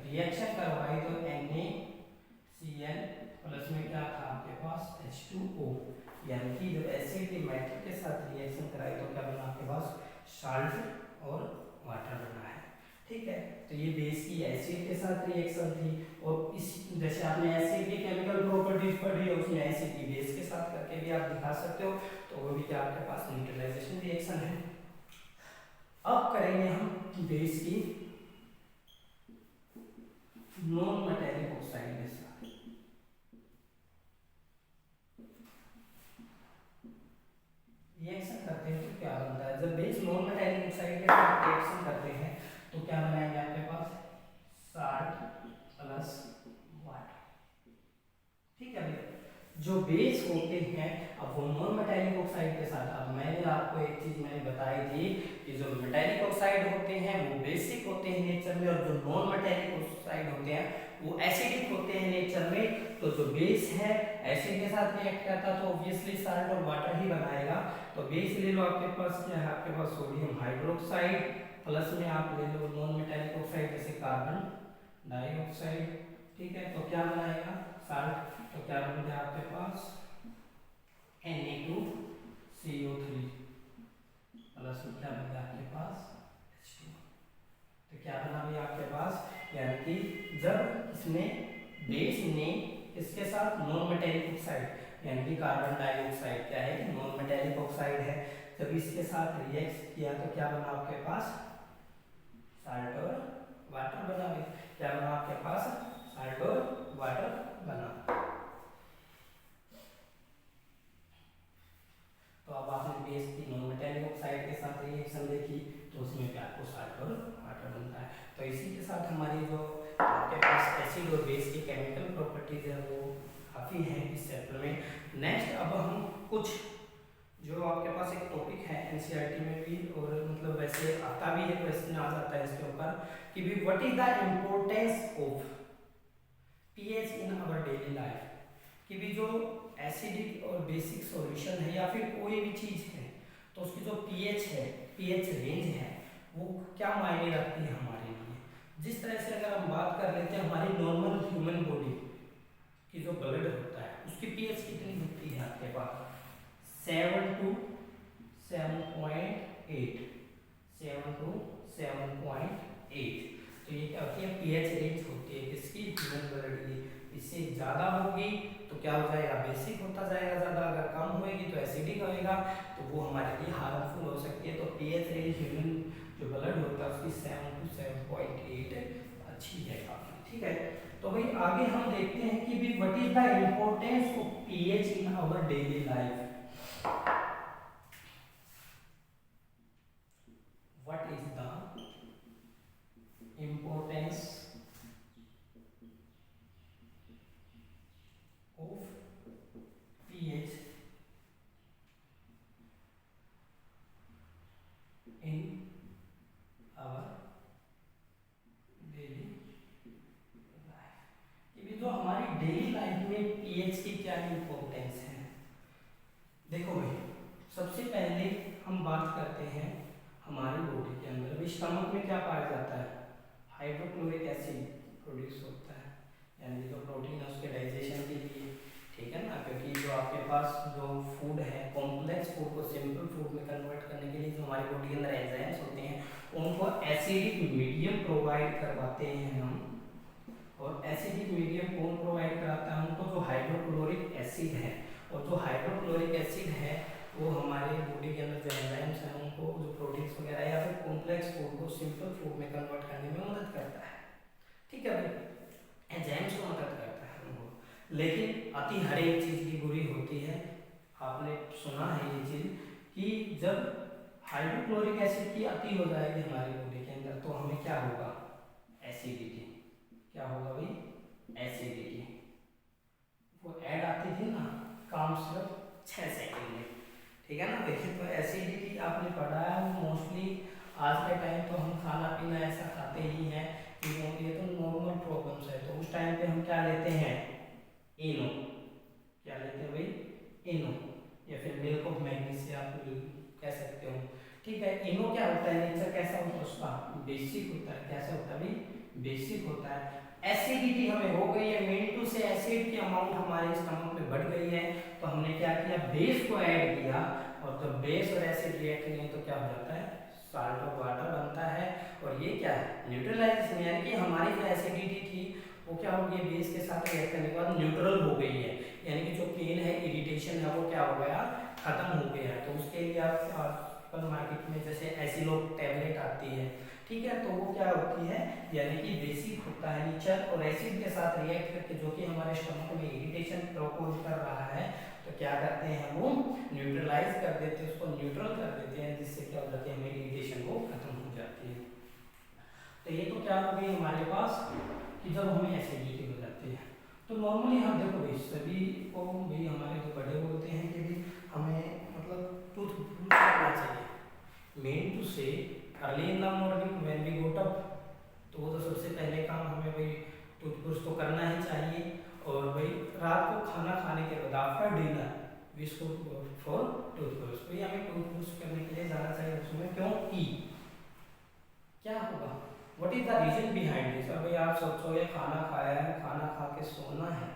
रिएक्शन करवाई तो NaCl प्लस में क्या था आपके पास H2O, यानी कि जब एसिड के मेटल के साथ रिएक्शन कराई तो क्या बना आपके पास, साल्ट और वाटर बना है। ठीक है, तो ये बेस की एसिड के साथ रिएक्शन थी। और इस जैसे आपने एसिड की केमिकल प्रॉपर्टीज पढ़ी है उसमें एसिड की बेस के साथ करके भी आप दिखा सकते हो, तो वो भी क्या आपके पास न्यूट्रलाइजेशन रिएक्शन है। अब करेंगे हम बेस की नॉन मेटेलिक ऑक्साइड के साथ। रिएक्शन करते हैं तो क्या बनता है, जब बेस नॉन मेटेलिक ऑक्साइड के साथ रिएक्शन करते हैं तो क्या बनाएंगे आपके पास, साल्ट प्लस वाटर। ठीक है भैया, जो बेस होते हैं अब वो नॉन मेटेलिक ऑक्साइड के साथ, अब मैंने आपको एक चीज मैंने बताई थी कि जो मेटेलिक ऑक्साइड होते हैं वो बेसिक होते हैं नेचर में, और जो नॉन मेटेलिक ऑक्साइड होते हैं वो एसिडिक होते हैं नेचर में। तो जो बेस है एसिड के साथ रिएक्ट करता तो ऑब्वियसली साल्ट और वाटर ही बनाएगा। तो बेस ले लो आपके पास क्या है, आपके पास सोडियम हाइड्रोक्साइड प्लस में आप ले लो नॉन मेटेलिक ऑक्साइड जैसे कार्बन डाइऑक्साइड। ठीक है, तो क्या बनाएगा, साल्ट, तो क्या बन गया आपके पास Na2CO3 प्लस में क्या बन गया आपके पास H2। तो क्या बना भी आपके पास, यानी कि जब इसने बेस ने इसके साथ नॉन मेटेलिक ऑक्साइड यानी कि कार्बन डाइऑक्साइड क्या है कि नॉन मेटेलिक ऑक्साइड है, जब इसके साथ रिएक्ट किया तो क्या बना आपके पास, साल्ट और वाटर बना। क्या बना आपके पास, साल्ट और वाटर बना। तो अब आपने बेस की नॉन मेटेलिक ऑक्साइड के साथ रिएक्शन देखी तो उसमें क्या आपको साल्ट और वाटर बनता है। तो इसी के साथ हमारी जो आपके पास एसिड और बेस की केमिकल प्रॉपर्टीज है वो काफ़ी हैं इस चैप्टर में। नेक्स्ट अब हम कुछ जो आपके पास एक टॉपिक है एनसीईआरटी में भी और मतलब वैसे आता भी है, क्वेश्चन आ जाता है इसके ऊपर कि भी what is the importance of pH in our daily life, कि भी जो एसिडिक और बेसिक सॉल्यूशन है या फिर कोई भी चीज़ है तो उसकी जो पीएच है, पीएच रेंज है वो क्या मायने रखती है हमारे लिए। जिस तरह से अगर हम बात कर लेते हैं हमारी नॉर्मल ह्यूमन बॉडी की जो ब्लड होता है उसकी पीएच कितनी होती है आपके पास, 7 to 7.8, 7 to 7.8। तो ये क्या होती है, पीएच रेंज होती है किसकी, ह्यूमन ब्लड की। इससे ज़्यादा होगी तो क्या हो जाएगा, बेसिक होता जाएगा ज़्यादा, अगर कम होएगी तो एसिडिक होएगा, तो वो हमारे लिए हार्मफुल हो सकती है। तो पीएच रेंज ह्यूमन जो ब्लड होता है उसकी 7 to 7.8 अच्छी है काफ़ी। ठीक है, तो भाई आगे हम देखते हैं कि भी what is the importance of pH in our daily life. What is the importance of pH in our daily life, कि जो हमारी डेली लाइफ में पीएच की क्या इम्पोर्टेंस है। देखो भाई सबसे पहले हम बात करते हैं हमारी बॉडी के अंदर भी स्टमक में क्या पाया जाता है, हाइड्रोक्लोरिक एसिड प्रोड्यूस होता है, यानी जो प्रोटीन है उसके डाइजेशन के लिए। ठीक है ना, क्योंकि जो आपके पास जो फूड है कॉम्प्लेक्स फूड हमारे बॉडी के अंदर एंजाइम्स होते हैं उनको एसिडिक मीडियम प्रोवाइड करवाते हैं हम। और एसिडिक मीडियम कौन प्रोवाइड कराता है हमको? जो हाइड्रोक्लोरिक एसिड है। और जो हाइड्रोक्लोरिक एसिड है वो हमारे बॉडी के अंदर जो एंजाइम्स हैं उनको जो प्रोटीन्स वगैरह या फिर कॉम्प्लेक्स फूड को सिंपल फूड में कन्वर्ट करने में मदद करता है। ठीक है भाई, एंजाइम्स को मदद करता है उनको। लेकिन अति हर एक चीज़ की बुरी होती है। आपने सुना है ये चीज़ कि जब हाइड्रोक्लोरिक एसिड की अति हो जाएगी हमारी बॉडी के अंदर तो हमें क्या होगा? एसिडिटी। क्या होगा भाई? एसिडिटी। वो ऐड आती थी ना, काम सिर्फ 6 सेकंड में। ठीक है ना? देखिए तो एसिडिटी आपने पढ़ा है मोस्टली। आज के टाइम तो हम खाना पीना ऐसा खाते ही हैं कि ये तो नॉर्मल प्रॉब्लम्स है, तो उस टाइम पे हम क्या लेते हैं? इनो। क्या लेते हैं भाई? इनो, या फिर मिल्क ऑफ मैग्नीशिया आप कह सकते हो। ठीक है, इनो क्या होता है? नेचर कैसा होता है उसका? बेसिक होता है। कैसा होता है भाई? बेसिक होता है। एसिडिटी हमें हो गई है, मेन टू से एसिड की अमाउंट हमारे स्टमक में बढ़ गई है, तो हमने क्या किया? बेस को ऐड किया। और जब बेस और एसिड रिएक्ट करेंगे तो क्या हो जाता है? साल्ट ऑफ वाटर बनता है। और ये क्या है? न्यूट्रलाइजेशन, यानी कि हमारी जो एसिडिटी थी वो क्या हो गई? बेस के साथ रिएक्ट करने के बाद न्यूट्रल हो गई है, यानी कि जो पेन है, इरिटेशन है, वो क्या हो गया? खत्म हो गया है। तो उसके लिए आप मार्केट में जैसे एसिलो टैबलेट आती है, ठीक है, तो वो क्या होती है? यानी कि बेसिक होता है नेचर और एसिड के साथ रिएक्ट करके जो कि हमारे स्टमक में इरिटेशन प्रोकोज कर रहा है, तो क्या करते हैं? वो न्यूट्रलाइज कर देते हैं, उसको न्यूट्रल कर देते हैं, जिससे क्या हो जाती है? हमें इरिटेशन वो खत्म हो जाती है। तो ये तो क्या हो गई हमारे पास कि जब हमें एसिडिटी हो जाती है। तो नॉर्मली हम देखो भाई सभी को भी हमारे जो बड़े बोलते हैं कि भी हमें मतलब टूथब्रश करना चाहिए। Mean to say early in the morning when we got up, तो वो तो सबसे पहले काम हमें भाई टूथब्रश तो करना ही चाहिए। और भाई रात को खाना खाने के बाद after dinner we should go for toothbrush. भाई हमें टूथब्रश करने के लिए जाना चाहिए उसमें, क्योंकि क्या होगा? What is the reason behind this? भाई आप सोचोगे खाना खाया है, खाना खा के सोना है।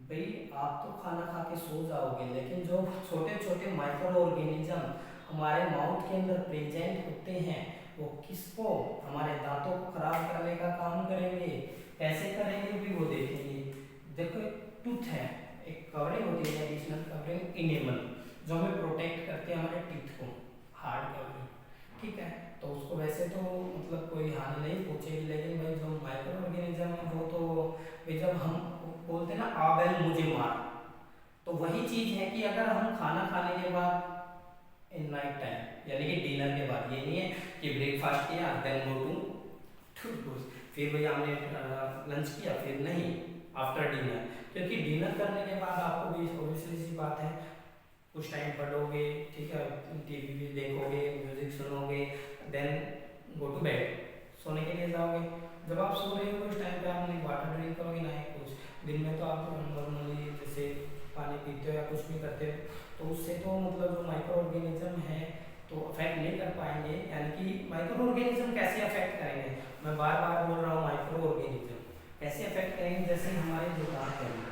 भाई आप तो खाना खा के सो जाओगे, लेकिन जो छोटे छोटे माइक्रो ऑर्गेनिज्म हमारे माउथ के अंदर प्रेजेंट होते हैं वो किसको? हमारे दांतों को खराब करने का काम करेंगे। कैसे करेंगे भी वो देखेंगे। देखो एक टूथ है, एक कवरिंग होती है, एडिशनल कवरिंग इनेमल, जो हमें प्रोटेक्ट करती है हमारे टीथ को, हार्ड कवरिंग। ठीक है, तो उसको वैसे तो मतलब कोई हानि नहीं पहुंचेगी, लेकिन भाई जो माइक्रो ऑर्गेनिज्म है वो तो भाई जब हम बोलते हैं ना आबेल मुझे मार, तो वही चीज है कि अगर हम खाना खाने के बाद इन नाइट टाइम यानी कि डिनर के बाद, ये नहीं है कि ब्रेकफास्ट किया देन गो टू टूथब्रश, फिर भाई हमने लंच किया, फिर नहीं, आफ्टर डिनर। क्योंकि डिनर करने के बाद आपको भी ऑब्वियसली सी बात है कुछ टाइम पढ़ोगे, ठीक है, टीवी भी देखोगे, म्यूजिक सुनोगे, देन गो टू बेड, सोने के लिए जाओगे। जब आप सो रहे हो उस टाइम पे आप नहीं वाटर ड्रिंक करोगे ना ही कुछ। दिन में तो आप नॉर्मली जैसे पानी पीते हो या कुछ भी करते हो, तो उससे तो मतलब जो माइक्रो ऑर्गेनिज्म है तो अफेक्ट नहीं कर पाएंगे। यानी कि माइक्रो ऑर्गेनिज्म कैसे अफेक्ट करेंगे? मैं बार बार बोल रहा हूँ माइक्रो ऑर्गेनिज्म कैसे अफेक्ट करेंगे? जैसे हमारे जो दांत हैं,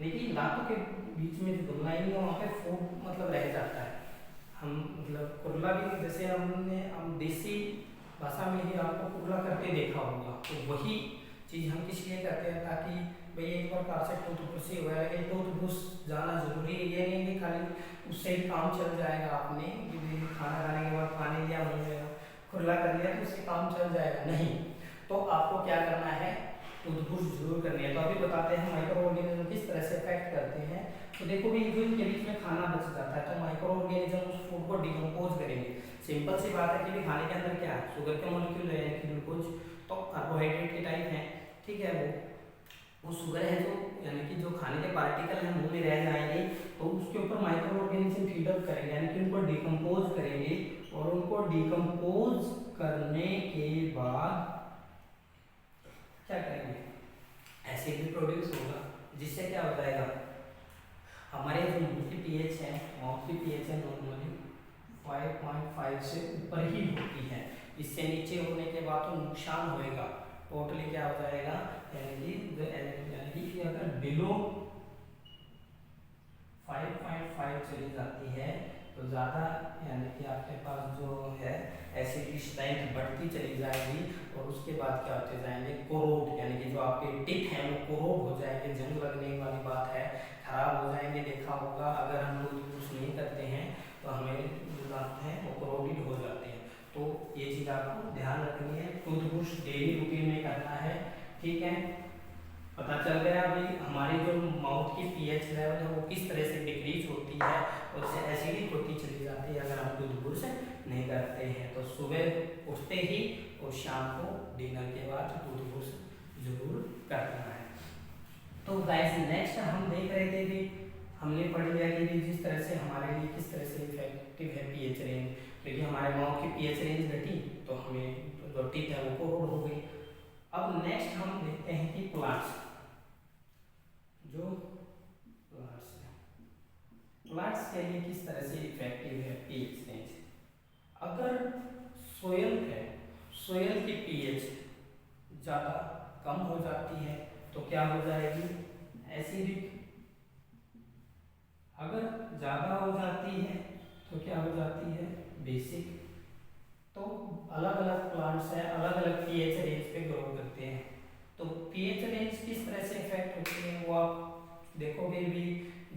लेकिन दांतों के बीच में जो दुलाई है वहाँ पे फूड मतलब रह जाता है। हम मतलब कुरला भी जैसे हम देसी भाषा में ही आपको कुरला करके देखा होगा, तो वही चीज़ हम किस लिए करते हैं? ताकि भाई एक प्रकार से टूथब्रश ही हुआ है, लेकिन टूथब्रश जाना जरूरी है। ये नहीं कि खाली उससे ही काम चल जाएगा। आपने कि खाना खाने के बाद पानी लिया, मुँह में कुरला कर लिया तो उससे काम चल जाएगा, नहीं। तो आपको क्या करना है? टूथब्रश जरूर करनी है। तो अभी बताते हैं माइक्रो ऑर्गेनिज्म किस तरह से अफेक्ट करते हैं। तो देखो भी जो इनके बीच में खाना बच जाता है तो माइक्रो ऑर्गेनिज्म उस फूड को डिकम्पोज करेंगे। सिंपल सी बात है कि भी खाने के अंदर क्या है? शुगर के मॉलिक्यूल है, ग्लूकोज तो कार्बोहाइड्रेट के टाइप है, ठीक है। वो शुगर है जो यानी कि जो खाने के पार्टिकल हैं मुंह में रह जाएंगे, तो उसके ऊपर माइक्रो ऑर्गेनिज्म फीडअप करेंगे, यानी कि उनको डिकम्पोज करेंगे। और उनको डिकम्पोज करने के बाद क्या करेंगे? एसिड भी प्रोड्यूस होगा, जिससे क्या हो जाएगा? हमारे जो मुंह की पीएच है, माउथ की पीएच है नॉर्मली 5.5 से ऊपर ही होती है। इससे नीचे होने के बाद तो नुकसान होएगा, टोटली क्या हो जाएगा? यानी कि अगर बिलो 5.5 चली जाती है तो ज़्यादा यानी कि आपके पास जो है एसिड की स्ट्रेंथ बढ़ती चली जाएगी और उसके बाद क्या होते जाएंगे, कोरोड, यानी कि जो आपके टिप हैं वो कोरोड हो जाएंगे, जंग लगने वाली बात है, खराब हो जाएंगे। देखा होगा अगर हम टूथब्रश नहीं करते हैं तो हमें जो दांत हैं वो कोरोडेड हो जाते हैं। तो ये चीज़ आपको ध्यान रखनी है, टूथब्रश डेली रूटीन में करना है, ठीक है। पता चल गया अभी हमारी जो माउथ की पीएच लेवल है वो किस तरह से डिक्रीज होती है और उससे एसिडिक होती चली जाती है अगर हम टूथब्रश नहीं करते हैं। तो सुबह उठते ही और शाम को डिनर के बाद टूथब्रश जरूर करना है। तो गाइस नेक्स्ट हम देख रहे थे कि हमने पढ़ लिया कि जिस तरह से हमारे लिए किस तरह से इफेक्टिव है पीएच रेंज, क्योंकि हमारे माउथ की पीएच रेंज घटी तो हमें जो टीथ है वो कोरोड हो गई। अब नेक्स्ट हम देखते हैं कि प्लांट्स, जो प्लांट्स के लिए किस तरह से इफेक्टिव है पीएच रेंज। अगर सोयल है, सोयल की पीएच ज़्यादा कम हो जाती है तो क्या हो जाएगी, एसिडिक। अगर ज़्यादा हो जाती है तो क्या हो जाती है, बेसिक। तो अलग अलग प्लांट्स हैं, अलग अलग पीएच रेंज पे ग्रो करते हैं। तो पीएच रेंज किस तरह से इफेक्ट होती है वो आप देखोगे भी।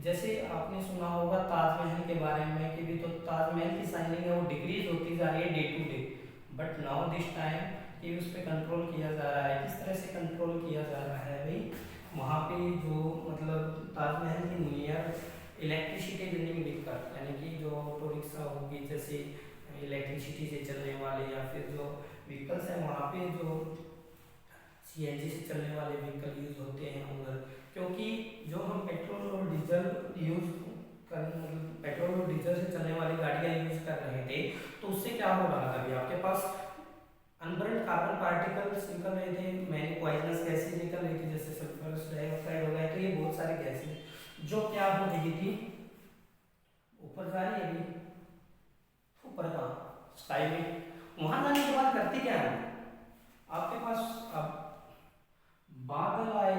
जैसे आपने सुना होगा ताजमहल के बारे में कि भी तो ताजमहल की शाइनिंग है वो डिक्रीज होती जा रही है day to day, but now this time कि उस पर कंट्रोल किया जा रहा है। किस तरह से कंट्रोल किया जा रहा है भाई, वहाँ पे जो मतलब ताजमहल की नियर इलेक्ट्रिसिटी रनिंग व्हीकल, यानी कि जो ऑटो रिक्शा होगी जैसे इलेक्ट्रिसिटी से चलने वाले या फिर जो व्हीकल्स हैं वहाँ पे जो सीएनजी से चलने वाले व्हीकल यूज होते हैं उधर। क्योंकि जो हम पेट्रोल और डीजल यूज कर मतलब पेट्रोल और डीजल से चलने वाली गाड़ियाँ यूज कर रहे थे तो उससे क्या हो रहा था, अभी आपके पास अनबर्न्ड कार्बन पार्टिकल्स निकल रहे थे, मैनी पॉइजनस गैसेज निकल रही थी जैसे सल्फरस डाइऑक्साइड हो गया। तो ये बहुत सारी गैसेज जो क्या हो रही थी, ऊपर जा रही है अभी, ऊपर का स्काई में, वहां जाने के बाद करती क्या है, आपके पास अब बादल आए,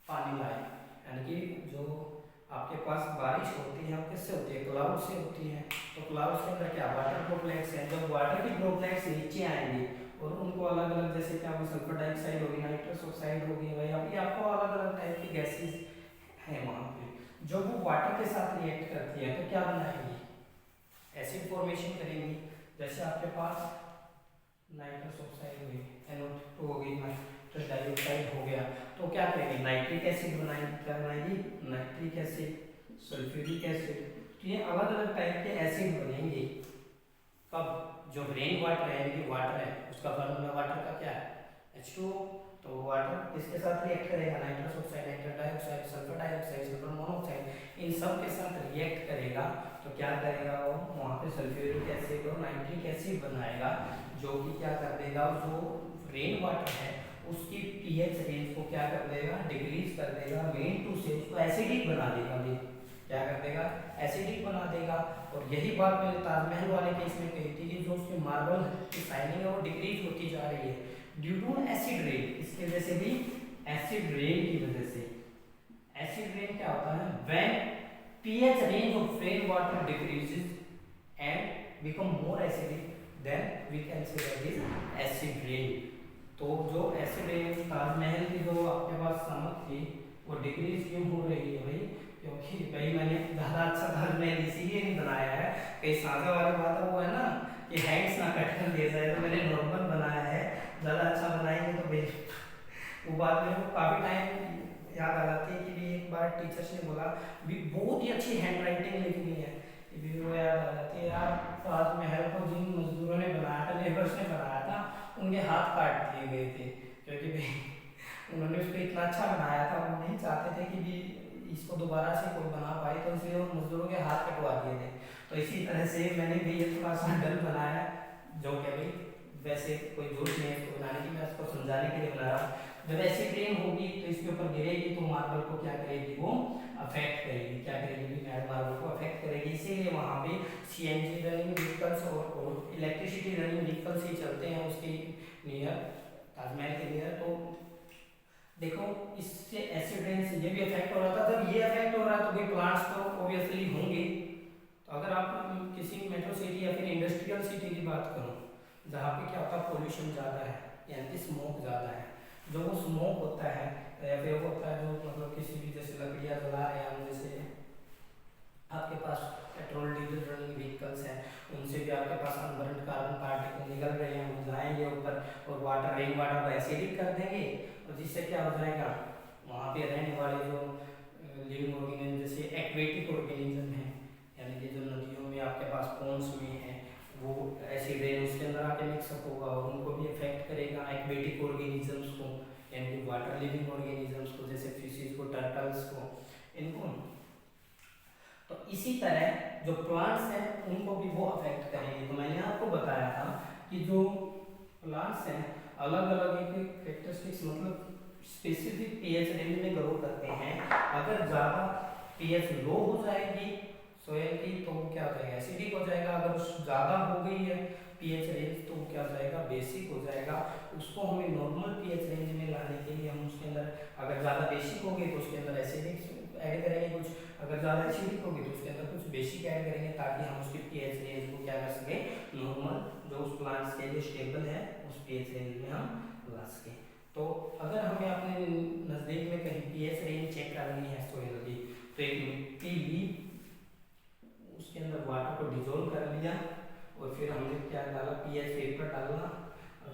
पानी आए, यानी कि जो आपके पास बारिश होती है किससे होती है, क्लाउड से होती है। तो क्लाउड के अंदर क्या वाटर ड्रॉपलेट्स हैं, जब वाटर की ड्रॉपलेट्स नीचे आएंगे और उनको अलग अलग जैसे क्या सल्फर डाइऑक्साइड होगी, नाइट्रस ऑक्साइड होगी, भाई अभी आपको अलग अलग टाइप की गैसेज हैं वहाँ पे, जब वो वाटर के साथ रिएक्ट करती है तो क्या बनाएंगी, एसिड फॉर्मेशन करेंगी। जैसे आपके पास नाइट्रस ऑक्साइड हुई, NO2 हो गई, नाइट्रस डाइऑक्साइड हो गया, तो क्या करेंगे, नाइट्रिक एसिड बनाएंगे। क्या बनाएगी, नाइट्रिक एसिड, सल्फ्यूरिक एसिड। तो ये अलग अलग टाइप के एसिड बनेंगे। कब, जो रेन वाटर है यानी कि वाटर है उसका फॉर्मूला वाटर का क्या है, H2O। तो वाटर किसके साथ रिएक्ट करेगा, nitrous oxide, nitrous dioxide, sulphur dioxide, sulphur monoxide, इन सब के साथ रिएक्ट करेगा तो क्या करेगा वो, वहाँ पे सल्फ्यूरिक एसिड और नाइट्रिक एसिड बनाएगा, जो कि क्या कर देगा, जो रेन वाटर है उसकी पीएच रेंज को क्या कर देगा, डिक्रीज कर देगा, मेन टू से उसको एसिडिक बना देगा। क्या कर देगा, एसिडिक बना देगा। और यही बात मैंने ताजमहल वाले केस में कही थी कि जो उसकी मार्बल की शाइनिंग है वो डिक्रीज होती जा रही है ड्यू टू एसिड रेन। इसकी वजह से भी, एसिड रेन की वजह से। एसिड रेन क्या होता है, when pH range of rain water decreases and become more acidic, then we can say that is acid rain। तो जो एसिड रेन, ताजमहल की जो आपके पास चमक थी वो डिक्रीज क्यों हो रही है भाई, क्योंकि भाई मैंने ज़्यादा अच्छा ताजमहल इसीलिए नहीं बनाया है, कहीं साजा वाली बात है वो है ना कि हैंड्स ना कट कर दिया जाए, तो मैंने नॉर्मल बनाया है। ज़्यादा अच्छा बनाएंगे तो भाई वो बाद में काफ़ी टाइम याद आ जाती है कि भी एक बार टीचर्स ने बोला भी बहुत ही अच्छी हैंड राइटिंग लिखनी है, कि भी वो याद आ जाती है यार, ताजमहल को जिन मजदूरों ने बनाया था, लेबर्स ने बनाया था, उनके हाथ काट दिए गए थे, क्योंकि भाई उन्होंने उसको इतना अच्छा बनाया था, वो नहीं चाहते थे कि भी इसको दोबारा से कोई बना पाए, तो इसलिए वो मजदूरों के हाथ कटवा दिए थे। तो इसी तरह से मैंने भी ये थोड़ा सा डल बनाया, जो कि भाई वैसे कोई जोश नहीं है इसको बनाने की, मैं इसको समझाने के लिए बना रहा हूँ। जब ऐसी ट्रेन होगी तो इसके ऊपर गिरेगी तो मार्बल को क्या करेगी, वो अफेक्ट करेगी, क्या करेगी, मार्बल को अफेक्ट करेगी। इसीलिए वहाँ पे सीएनजी रनिंग व्हीकल्स और इलेक्ट्रिसिटी रनिंग व्हीकल्स ही चलते हैं उसके नियर, ताजमहल के नियर। तो देखो इससे एसिड रेन से ये भी इफेक्ट हो रहा था, जब ये इफेक्ट हो रहा है तो भाई प्लांट्स तो ऑब्वियसली होंगे। तो अगर आप किसी मेट्रो सिटी या फिर इंडस्ट्रियल सिटी की बात करो जहाँ पे क्या होता है पोल्यूशन ज़्यादा है यानी कि स्मोक ज़्यादा है, जो वो स्मोक होता है या फिर वो होता है जो मतलब किसी भी जैसे लकड़ियाँ जला रहे हैं हम, जैसे आपके पास पेट्रोल डीजल रनिंग व्हीकल्स हैं उनसे भी आपके पास अनबर्न कार्बन पार्टिकल निकल रहे हैं, वो जाएंगे ऊपर और वाटर रेन वाटर को एसिडिक कर देंगे और जिससे क्या हो जाएगा वहाँ पे रहने वाले जो लिविंग ऑर्गेनिज्म जैसे एक्वेटिक ऑर्गेनिज्म हैं यानी कि जो नदियों में आपके पास पोन्स में हैं वो एसिड रेन उसके अंदर आके मिक्सअप होगा और उनको भी इफेक्ट करेगा एक्वेटिक ऑर्गेनिजम्स को यानी कि वाटर लिविंग ऑर्गेनिजम्स को जैसे फिशेज को टर्टल्स को इनको। तो इसी तरह जो प्लांट्स हैं उनको भी वो अफेक्ट करेंगे। तो मैंने आपको बताया था कि जो प्लांट्स हैं अलग अलग एक कैरेक्टरिस्टिक्स मतलब स्पेसिफिक पीएच रेंज में ग्रो करते हैं। अगर ज़्यादा पीएच लो हो जाएगी सोयल की तो क्या हो जाएगा एसिडिक हो जाएगा, अगर ज़्यादा हो गई है पीएच रेंज तो क्या हो जाएगा बेसिक हो जाएगा। उसको हमें नॉर्मल पीएच रेंज में लाने के लिए हम उसके अंदर अगर ज़्यादा बेसिक हो गई तो उसके अंदर एसिडिक ऐड करेंगे कुछ, अगर ज़्यादा एसिडिक होगी तो उसके अंदर कुछ बेसिक ऐड करेंगे ताकि हम उसकी पीएच रेंज को क्या कर सकें नॉर्मल जो उस प्लांट्स के लिए स्टेबल है उस पीएच रेंज में हम ला सकें। तो अगर हमें अपने नज़दीक में कहीं पीएच रेंज चेक करनी है सोइल की तो एक मिट्टी ली उसके अंदर वाटर को डिजोल्व कर लिया और फिर हमने क्या डाला पीएच पेपर डालना।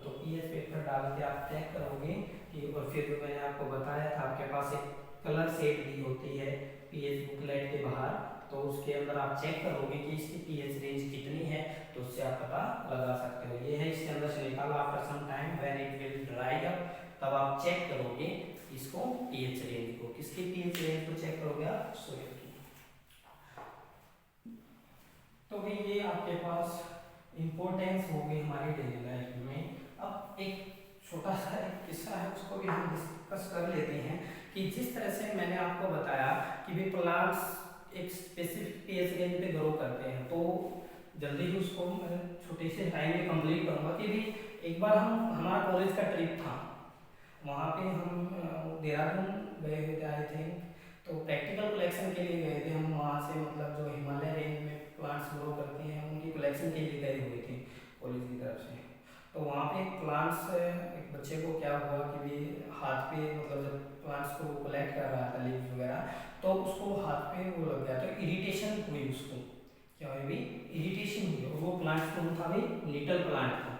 तो पीएच पेपर डाल के आप चेक करोगे कि और फिर जो मैंने आपको बताया था आपके पास एक कलर सेट दी होती है पीएच बुकलेट के बाहर, तो उसके अंदर आप चेक करोगे कि इसकी पीएच रेंज कितनी है तो उससे आप पता लगा सकते हो। ये है इसके अंदर से निकाला after some time when it will dry up, तब आप चेक करोगे इसको पीएच रेंज को, किसकी पीएच रेंज को चेक करोगे आप सोइल की। तो भाई ये आपके पास इम्पोर्टेंस हो गई हमारी डेली लाइफ में। अब एक छोटा सा एक किस्सा है उसको भी हम डिस्कस कर लेते हैं कि जिस तरह से मैंने आपको बताया कि भी प्लांट्स एक स्पेसिफिक पीएच रेंज पे ग्रो करते हैं, तो जल्दी ही उसको मैं छोटे से टाइम में कंप्लीट करूँगा कि भी एक बार हमारा कॉलेज का ट्रिप था, वहाँ पे हम देहरादून गए हुए थे आई थिंक, तो प्रैक्टिकल कलेक्शन के लिए गए थे हम वहाँ से, मतलब जो हिमालय रेंज में प्लांट्स ग्रो करते हैं उनकी कलेक्शन के लिए गए हुए थे कॉलेज की तरफ से। तो वहाँ पे प्लांट्स एक बच्चे को क्या हुआ कि भी हाथ पे मतलब जब प्लांट्स को कलेक्ट कर रहा था लीव्स वगैरह तो उसको हाथ पे वो लग गया, तो इरिटेशन हुई उसको, क्या हुई भी इरिटेशन हुई और वो प्लांट कौन था भी नीटल प्लांट था।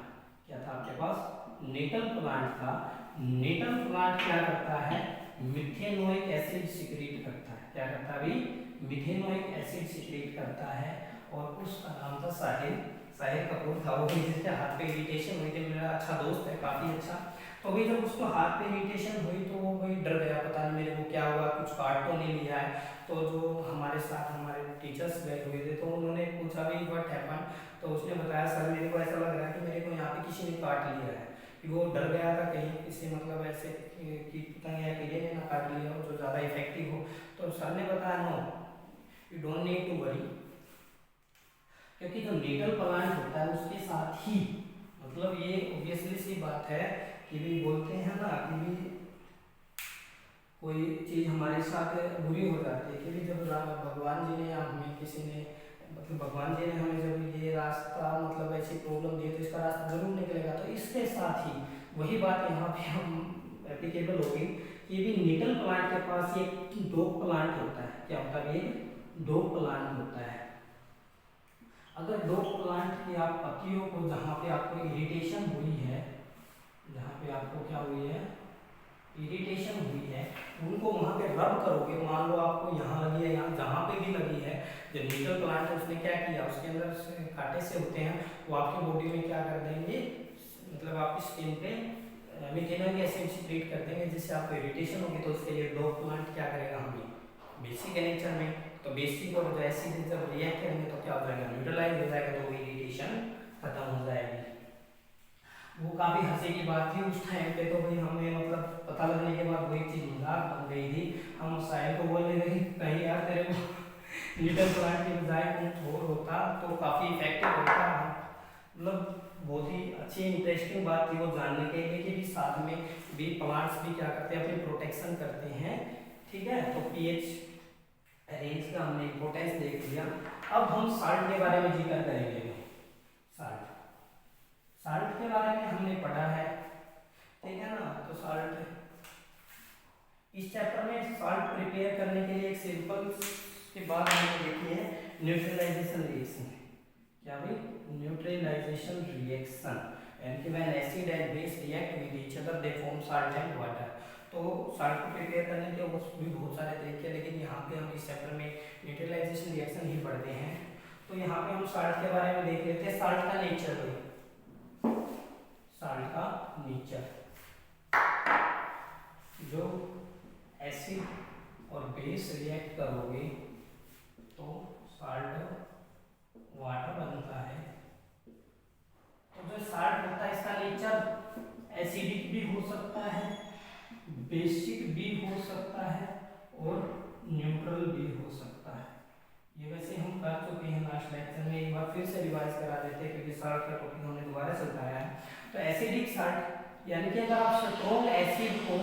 क्या था आपके पास नीटल प्लांट था। नीटल प्लांट क्या करता है मिथेनोइक एसिड सिक्रीट करता है, क्या करता है अभी मिथेनोइक एसिड सिक्रीट करता है और उसका नाम था साहिल, साहिल कपूर था वो भी, जिसके हाथ पे इरिटेशन हुई थी, मेरा अच्छा दोस्त है काफ़ी अच्छा। तो वही जब उसको हाथ पे इरिटेशन हुई तो वो वही डर गया, पता नहीं मेरे को क्या हुआ कुछ काट तो नहीं लिया है। तो जो हमारे साथ हमारे टीचर्स गए हुए थे तो उन्होंने पूछा भी व्हाट हैपन, तो उसने बताया सर मेरे को ऐसा लग रहा है कि मेरे को यहाँ पे किसी ने काट लिया है, कि वो डर गया था कहीं किसी मतलब ऐसे कीट पतंग या कीड़े ने ना काट लिया हो जो ज़्यादा इफेक्टिव हो। तो सर ने बताया no you don't need to worry, क्योंकि जो नीटल प्लांट होता है उसके साथ ही मतलब ये ऑब्वियसली सी बात है कि भी बोलते हैं ना कि भी कोई चीज़ हमारे साथ बुरी हो जाती है कि भी जब भगवान जी ने या हमें किसी ने मतलब भगवान जी ने हमें जब ये रास्ता मतलब ऐसी प्रॉब्लम दी तो इसका रास्ता जरूर निकलेगा। तो इसके साथ ही वही बात यहाँ पे हम एप्लीकेबल होगी कि भी नीटल प्लांट के पास ये डोग प्लांट होता है, क्या होता है ये डोग प्लांट होता है। अगर डोग प्लांट की आप पत्तियों को जहाँ पे आपको इरिटेशन हुई है, जहाँ पे आपको क्या हुई है इरिटेशन हुई है, उनको वहाँ पे रब करोगे, मान लो आपको यहाँ लगी है यहाँ जहाँ पे भी लगी है, जो नीटल प्लांट है उसने क्या किया उसके अंदर से कांटे से होते हैं वो आपके बॉडी में क्या कर देंगे मतलब आपकी स्किन पे मिथेनोइक एसिड सिक्रीट कर देंगे जिससे आपको इरिटेशन होगी। तो उसके लिए डोग प्लांट क्या करेगा हमें बेसिक नेचर में, तो बेसिक और जो एसिड जब रिएक्ट करेंगे तो क्या हो जाएगा न्यूट्रलाइज हो जाएगा, तो वो इरिटेशन खत्म हो जाएगी। वो काफ़ी हंसी की बात थी उस टाइम पे, तो भाई हमें मतलब पता लगने के बाद वही चीज़ मजाक बन गई थी। हम साहिल को बोल रहे थे कहीं यार तेरे को नीटल प्लांट के बजाय कुछ और होता तो काफ़ी इफेक्टिव होता, मतलब बहुत ही अच्छी इंटरेस्टिंग बात थी वो जानने के लिए कि भी साथ में भी प्लांट्स भी क्या करते हैं, अपनी प्रोटेक्शन करते हैं। ठीक है, तो पीएच रेंज का हमने इंपॉर्टेंस देख लिया। अब हम साल्ट के बारे में जिक्र करेंगे। साल्ट साल्ट के बारे में हमने पढ़ा है, ठीक है ना। तो साल्ट इस चैप्टर में साल्ट प्रिपेयर करने के लिए एक सिंपल के बाद हमने देखी है न्यूट्रलाइजेशन रिएक्शन। क्या भाई? न्यूट्रलाइजेशन रिएक्शन, यानी कि when acid and base react with each other they form salt and water. तो साल्ट को प्रिपेयर करने के भी बहुत सारे तरीके हैं, लेकिन यहाँ पे हम इस चैप्टर में न्यूट्रलाइजेशन रिएक्शन ही पढ़ते हैं। तो यहाँ पे हम साल्ट के बारे में देख लेते हैं। साल्ट का नेचर भाई, साल्ट का नेचर, जो एसिड और बेस रिएक्ट करोगे तो साल्ट वाटर बनता है। तो जो साल्ट होता है इसका नेचर एसिडिक भी हो सकता है, बेसिक भी हो सकता है और न्यूट्रल भी हो सकता है। ये वैसे हम कर चुके हैं लास्ट लेक्चर में, एक बार फिर से रिवाइज करा देते हैं क्योंकि साल्ट का टॉपिक हमने दोबारा से उठाया है। तो एसिडिक साल्ट यानी कि अगर आप स्ट्रॉन्ग एसिड को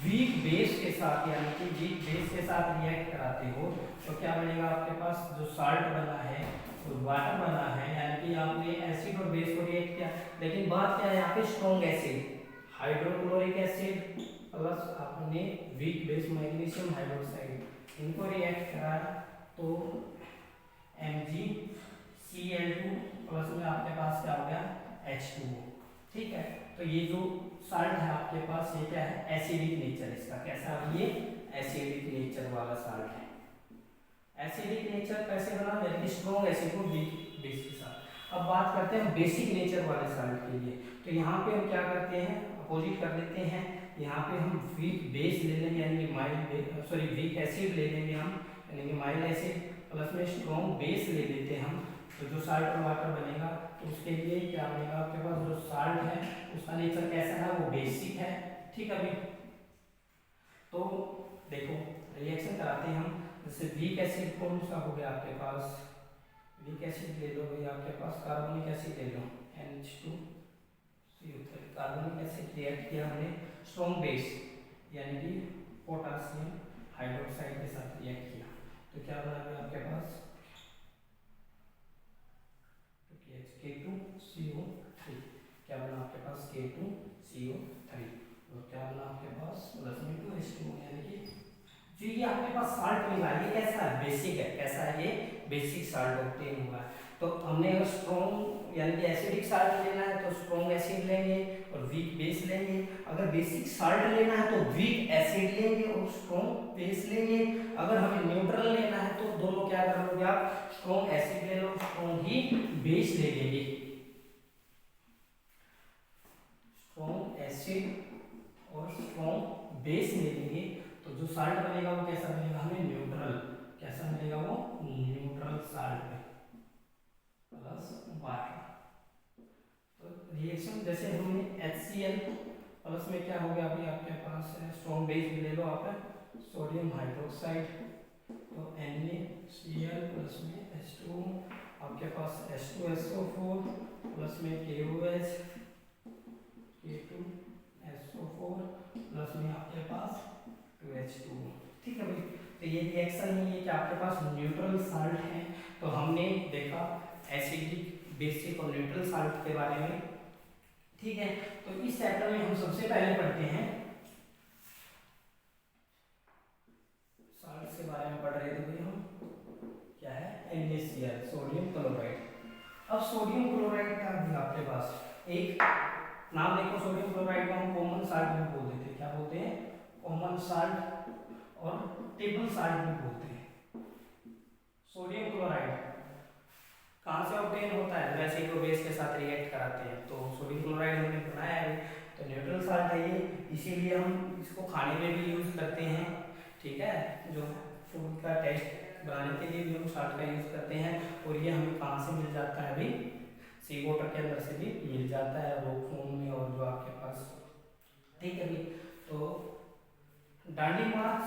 वीक बेस के साथ यानी कि वीक बेस के साथ रिएक्ट कराते हो तो क्या बनेगा आपके पास? जो साल्ट बना है वो वाटर बना है, यानी कि आपने एसिड और बेस को रिएक्ट किया। लेकिन बात क्या है यहाँ पे? Strong acid hydrochloric acid plus आपने वीक बेस मैग्नीशियम हाइड्रोक्साइड, इनको रिएक्ट कराया तो MgCl2 प्लस में आपके पास क्या हो गया? H2O। ठीक है, तो ये जो साल्ट है आपके पास ये क्या है? एसिडिक नेचर इसका। कैसा है ये? एसिडिक नेचर वाला साल्ट है। एसिडिक नेचर कैसे बना? यानी स्ट्रॉन्ग एसिड को वीक बेस के साथ। अब बात करते हैं बेसिक नेचर वाले साल्ट के लिए। तो यहाँ पे हम क्या करते हैं? अपोजिट कर देते हैं। यहाँ पे हम वीक बेस ले लेंगे यानी कि माइल्ड सॉरी वीक एसिड ले लेंगे हम, यानी कि माइल्ड एसिड प्लस में स्ट्रॉन्ग बेस ले लेते हैं हम। तो जो साल्ट और वाटर बनेगा तो उसके लिए क्या बनेगा आपके पास? जो साल्ट है उसका नेचर कैसा है? वो बेसिक है। ठीक है भाई, तो देखो रिएक्शन कराते हैं हम। जैसे वीक एसिड कौन सा हो गया आपके पास? वीक एसिड ले लो भाई, आपके पास कार्बोनिक एसिड ले लो NH2CO3। कार्बोनिक एसिड रिएक्ट किया हमने स्ट्रॉन्ग बेस यानी कि पोटासियम हाइड्रोक्साइड के साथ रिएक्ट किया तो क्या बना आपके पास? K2CO3। क्या बना आपके पास? K2CO3। और क्या बना आपके पास? प्लस में 2H2O, यानी कि जो ये आपके पास साल्ट मिला ये कैसा है? बेसिक है। कैसा है ये? बेसिक साल्ट ऑब्टेन हुआ है। तो हमने अगर स्ट्रॉन्ग यानी कि एसिडिक साल्ट लेना है तो स्ट्रॉन्ग एसिड लेंगे और वीक बेस लेंगे। अगर बेसिक साल्ट लेना है तो वीक एसिड लेंगे और स्ट्रॉन्ग बेस लेंगे। अगर हमें न्यूट्रल लेना है तो दोनों क्या कर लोगे आप? स्ट्रॉन्ग एसिड ले लो, स्ट्रॉन्ग ही बेस ले लेंगे। स्ट्रॉन्ग एसिड और स्ट्रॉन्ग बेस ले लेंगे तो जो साल्ट बनेगा वो कैसा बनेगा? हमें न्यूट्रल। कैसा मिलेगा वो? Neutral salt plus water. तो रिएक्शन जैसे हमने HCl प्लस में क्या हो गया अभी आपके पास? स्ट्रॉन्ग बेस भी ले लो आप, सोडियम हाइड्रोक्साइड, तो NaCl प्लस में H2O, आपके पास H2SO4 प्लस में KOH, K2SO4 प्लस में आपके पास 2H2O। ठीक है भाई, तो ये रिएक्शन है, ये कि आपके पास न्यूट्रल साल्ट है। तो हमने देखा एसिडिक, बेसिक और न्यूट्रल साल्ट के बारे में। ठीक है, तो इस चैप्टर में हम सबसे पहले पढ़ते हैं साल्ट के बारे में पढ़ रहे थे भाई हम, क्या है? NaCl, sodium chloride. अब सोडियम क्लोराइड का भी आपके पास एक नाम देखो, सोडियम क्लोराइड को हम कॉमन साल्ट भी बोल देते हैं। क्या बोलते हैं? कॉमन साल्ट और टेबल साल्ट भी बोलते हैं। सोडियम क्लोराइड कहाँ से ऑब्टेन होता है? वैसे ही बेस के साथ रिएक्ट कराते हैं तो सोडियम क्लोराइड हमने बनाया है तो न्यूट्रल साल्ट है ये, इसीलिए हम इसको खाने में भी यूज करते हैं। ठीक है, जो फूड का टेस्ट बनाने के लिए भी हम साल्ट का यूज करते हैं। और ये हमें कहाँ से मिल जाता है अभी? सी वाटर के अंदर से भी मिल जाता है, रॉक फॉर्म में और जो आपके पास। ठीक है भाई, तो दांडी मार्च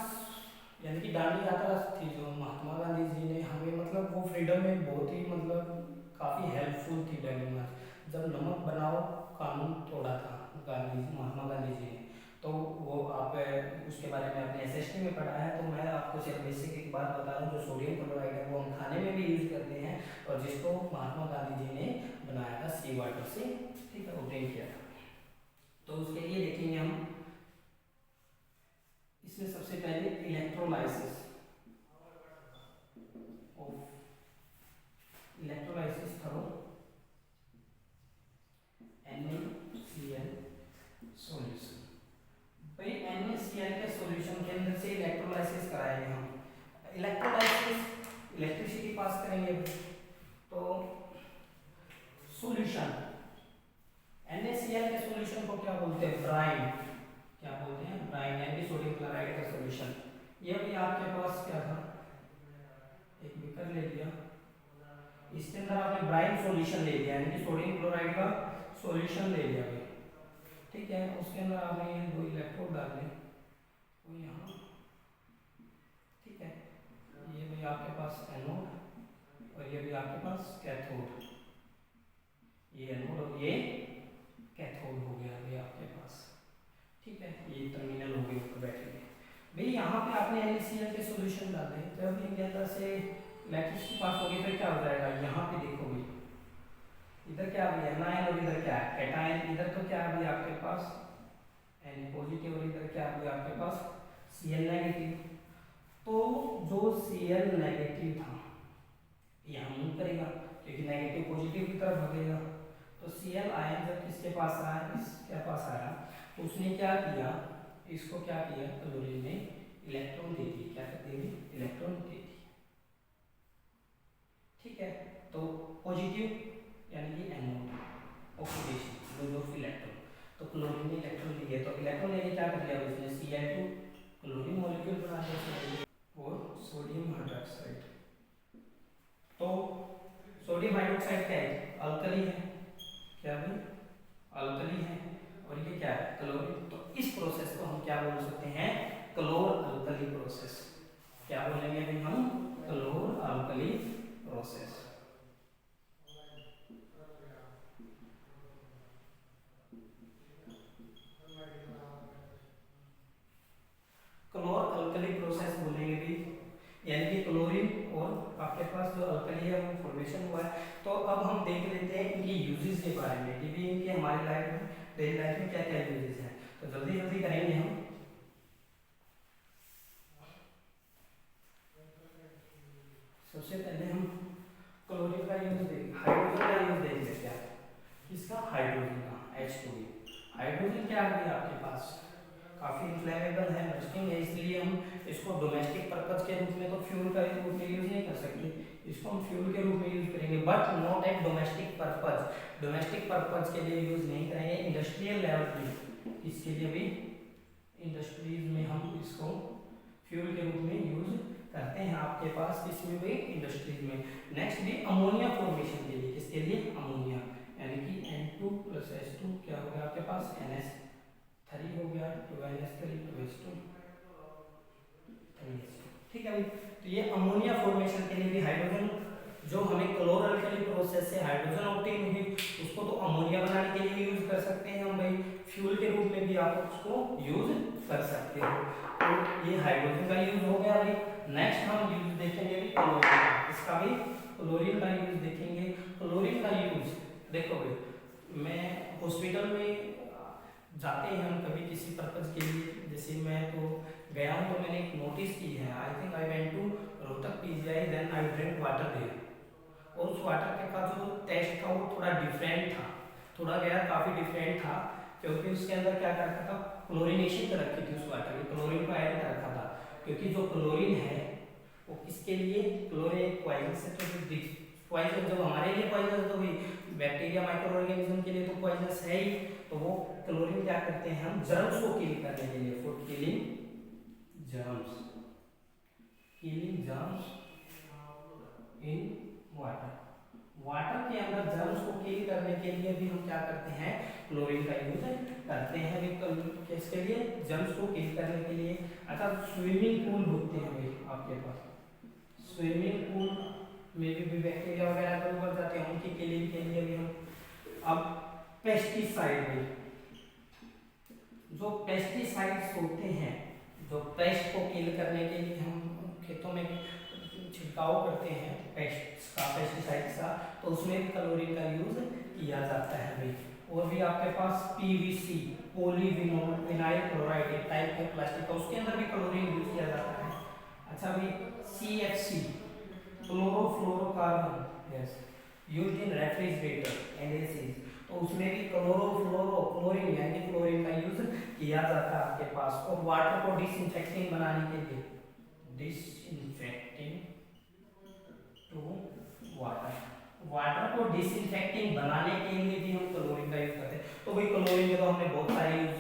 यानी कि दांडी यात्रा थी जो महात्मा गांधी जी ने हमें, मतलब वो फ्रीडम में बहुत ही मतलब काफ़ी हेल्पफुल थी दांडी मार्च। जब नमक बनाओ कानून तोड़ा था गांधी महात्मा गांधी जी ने, तो वो आप उसके बारे में आपने एसएसटी में पढ़ा है, तो मैं आपको सिर्फ बेसिक एक बात बता रहा हूँ। जो सोडियम क्लोराइड है वो हम खाने में भी यूज़ करते हैं, और जिसको महात्मा गांधी जी ने बनाया था सी वाटर से, ठीक है, ऑब्टेन किया था। तो उसके लिए देखेंगे हम इसमें सबसे पहले इलेक्ट्रोलाइसिस करो NaCl सॉल्यूशन। भाई NaCl के सॉल्यूशन के अंदर से इलेक्ट्रोलाइसिस कराएंगे हम। इलेक्ट्रोलाइसिस इलेक्ट्रिसिटी पास करेंगे, तो सॉल्यूशन NaCl के सॉल्यूशन को क्या बोलते हैं? ब्राइन। क्या बोलते हैं? ब्राइन, यानी सोडियम क्लोराइड का सॉल्यूशन। ये भी आपके पास क्या था, एक बीकर ले लिया, इसके अंदर आपने ब्राइन सॉल्यूशन ले लिया, यानी कि सोडियम क्लोराइड का सॉल्यूशन ले लिया भाई, ठीक है। उसके अंदर आपने ये दो इलेक्ट्रोड डाले, तो यहाँ, ठीक है, ये भी आपके पास एनोड और ये भी आपके पास कैथोड, ये एनोड और ये कैथोड हो गया भाई आपके पास, ठीक है। ये टर्मिनल हो गए ऊपर बैठे हुए भाई। यहाँ पे आपने NaCl के सॉल्यूशन डाले, तो अब इनके अंदर से इलेक्ट्रिसिटी पास होगी, तो क्या हो जाएगा? यहाँ पे देखो भाई, इधर क्या है एनायन और इधर क्या है कैटायन। इधर तो क्या है आपके पास Na पॉजिटिव और इधर क्या है आपके पास Cl नेगेटिव। तो जो Cl नेगेटिव था यहाँ मूव करेगा, क्योंकि नेगेटिव पॉजिटिव की तरफ भागेगा। तो Cl आयन जब किसके पास आया, इसके पास आया, तो उसने क्या किया, इसको क्या किया, क्लोरीन ने इलेक्ट्रॉन दे दी। क्या कर दी? इलेक्ट्रॉन दे दी, ठीक है। तो पॉजिटिव यानी कि anode oxidation lose of electron, तो क्लोरीन ने इलेक्ट्रॉन दिया, तो इलेक्ट्रॉन लेके क्या कर दिया उसने? Cl2 क्लोरीन मॉलिक्यूल बना दिया और सोडियम हाइड्रोक्साइड। तो सोडियम हाइड्रोक्साइड क्या है? अल्कली है। क्या भाई? अल्कली है, और ये क्या है? क्लोरीन। तो इस प्रोसेस को हम क्या बोल सकते हैं? क्लोर अल्कली प्रोसेस। क्या बोलेंगे भाई हम? क्लोर अल्कली प्रोसेस। क्लोर अल्कली प्रोसेस बोलेंगे भी, यानी कि क्लोरीन और आपके पास जो अल्कली है वो फॉर्मेशन हुआ है। तो अब हम देख लेते हैं इनकी यूजेस के बारे में कि भी इनके हमारी लाइफ में, डेली लाइफ में क्या क्या यूजेस हैं। तो जल्दी जल्दी करेंगे हम। सबसे पहले हम क्लोरीन का यूज देखें, हाइड्रोजन का यूज देख लेते हैं। किसका? हाइड्रोजन का, H2। हाइड्रोजन क्या है आपके पास? काफ़ी इन्फ्लेमेबल है, बर्स्टिंग है, इसलिए हम इसको डोमेस्टिक पर्पज के रूप में, तो फ्यूल का रूप में यूज़ नहीं कर सकते। इसको हम फ्यूल के रूप में यूज़ करेंगे, but not at domestic purpose. Domestic purpose के लिए यूज़ नहीं करेंगे, इंडस्ट्रियल लेवल पे इसके लिए भी इंडस्ट्रीज में हम इसको फ्यूल के रूप में यूज़ करते हैं। आपके पास इसमें भी इंडस्ट्रीज में। नेक्स्ट भी अमोनिया फॉर्मेशन के लिए, किसके लिए? अमोनिया, यानी कि N2 + H2 क्या हो गया आपके पास? NH3 हो गया, 2NH3 2H2 3H2, ठीक है भाई। तो ये अमोनिया फॉर्मेशन के लिए भी हाइड्रोजन, जो हमें क्लोर अल्कली प्रोसेस से हाइड्रोजन ऑब्टेन हुई, उसको तो अमोनिया बनाने के लिए यूज कर सकते हैं हम भाई। फ्यूल के रूप में भी आप उसको यूज कर सकते हो। तो ये हाइड्रोजन का यूज हो गया भाई। नेक्स्ट हम यूज देखेंगे भी क्लोरीन का, इसका भी क्लोरीन का यूज देखेंगे। क्लोरीन का यूज देखो भाई, मैं हॉस्पिटल में जाते हैं हम कभी किसी पर्पज के लिए, जैसे मैं तो गया हूँ, तो मैंने एक नोटिस की है, I think I went to Rohtak PGI, then I drink water there, और उस वाटर का जो टेस्ट था वो थोड़ा डिफरेंट था, थोड़ा गया काफ़ी डिफरेंट था, क्योंकि उसके अंदर क्या कर रखा था, क्लोरीनेशन कर रखी थी उस वाटर में, क्लोरीन को ऐड कर रखा था। क्योंकि जो क्लोरीन है वो किसके लिए? क्लोरीन पॉइजनस है, तो पॉइजन जब हमारे लिए पॉइजनस, तो भाई बैक्टीरिया माइक्रो ऑर्गेनिज्म के लिए तो पॉइजनस है ही। तो वो क्लोरीन क्या करते हैं हम? जर्म्स को किल करने के लिए, for killing germs, killing germs in water. Water के अंदर जर्म्स को किल करने के लिए भी हम क्या करते हैं? क्लोरीन का यूज करते हैं। किसके लिए? जर्म्स को किल करने के लिए। अच्छा, स्विमिंग पूल होते हैं भाई आपके पास, स्विमिंग पूल में भी बैक्टीरिया वगैरह तो बढ़ जाते हैं, उनकी किलिंग के लिए भी हम अब पेस्टिसाइड में जो पेस्टिसाइड्स होते हैं, जो पेस्ट को किल करने के लिए हम खेतों में छिड़काव करते हैं पेस्ट का, पेस्टिसाइड्स का, तो उसमें भी क्लोरीन का यूज किया जाता है भाई। और भी आपके पास पीवीसी, पॉलीविनाइल विनाइल क्लोराइड, एक टाइप का प्लास्टिक का, उसके अंदर भी क्लोरीन यूज किया जाता है। अच्छा भाई, CFC chlorofluorocarbon gas used in refrigerator and ACs, तो उसमें भी क्लोरीन यानी क्लोरीन का यूज किया जाता है आपके पास। और वाटर को डिसइंफेक्टिंग बनाने के लिए, डिसइंफेक्टिंग टू वाटर को डिसइंफेक्टिंग बनाने के लिए भी हम क्लोरीन का यूज करते हैं। तो भाई क्लोरीन के तो हमने बहुत सारे यूज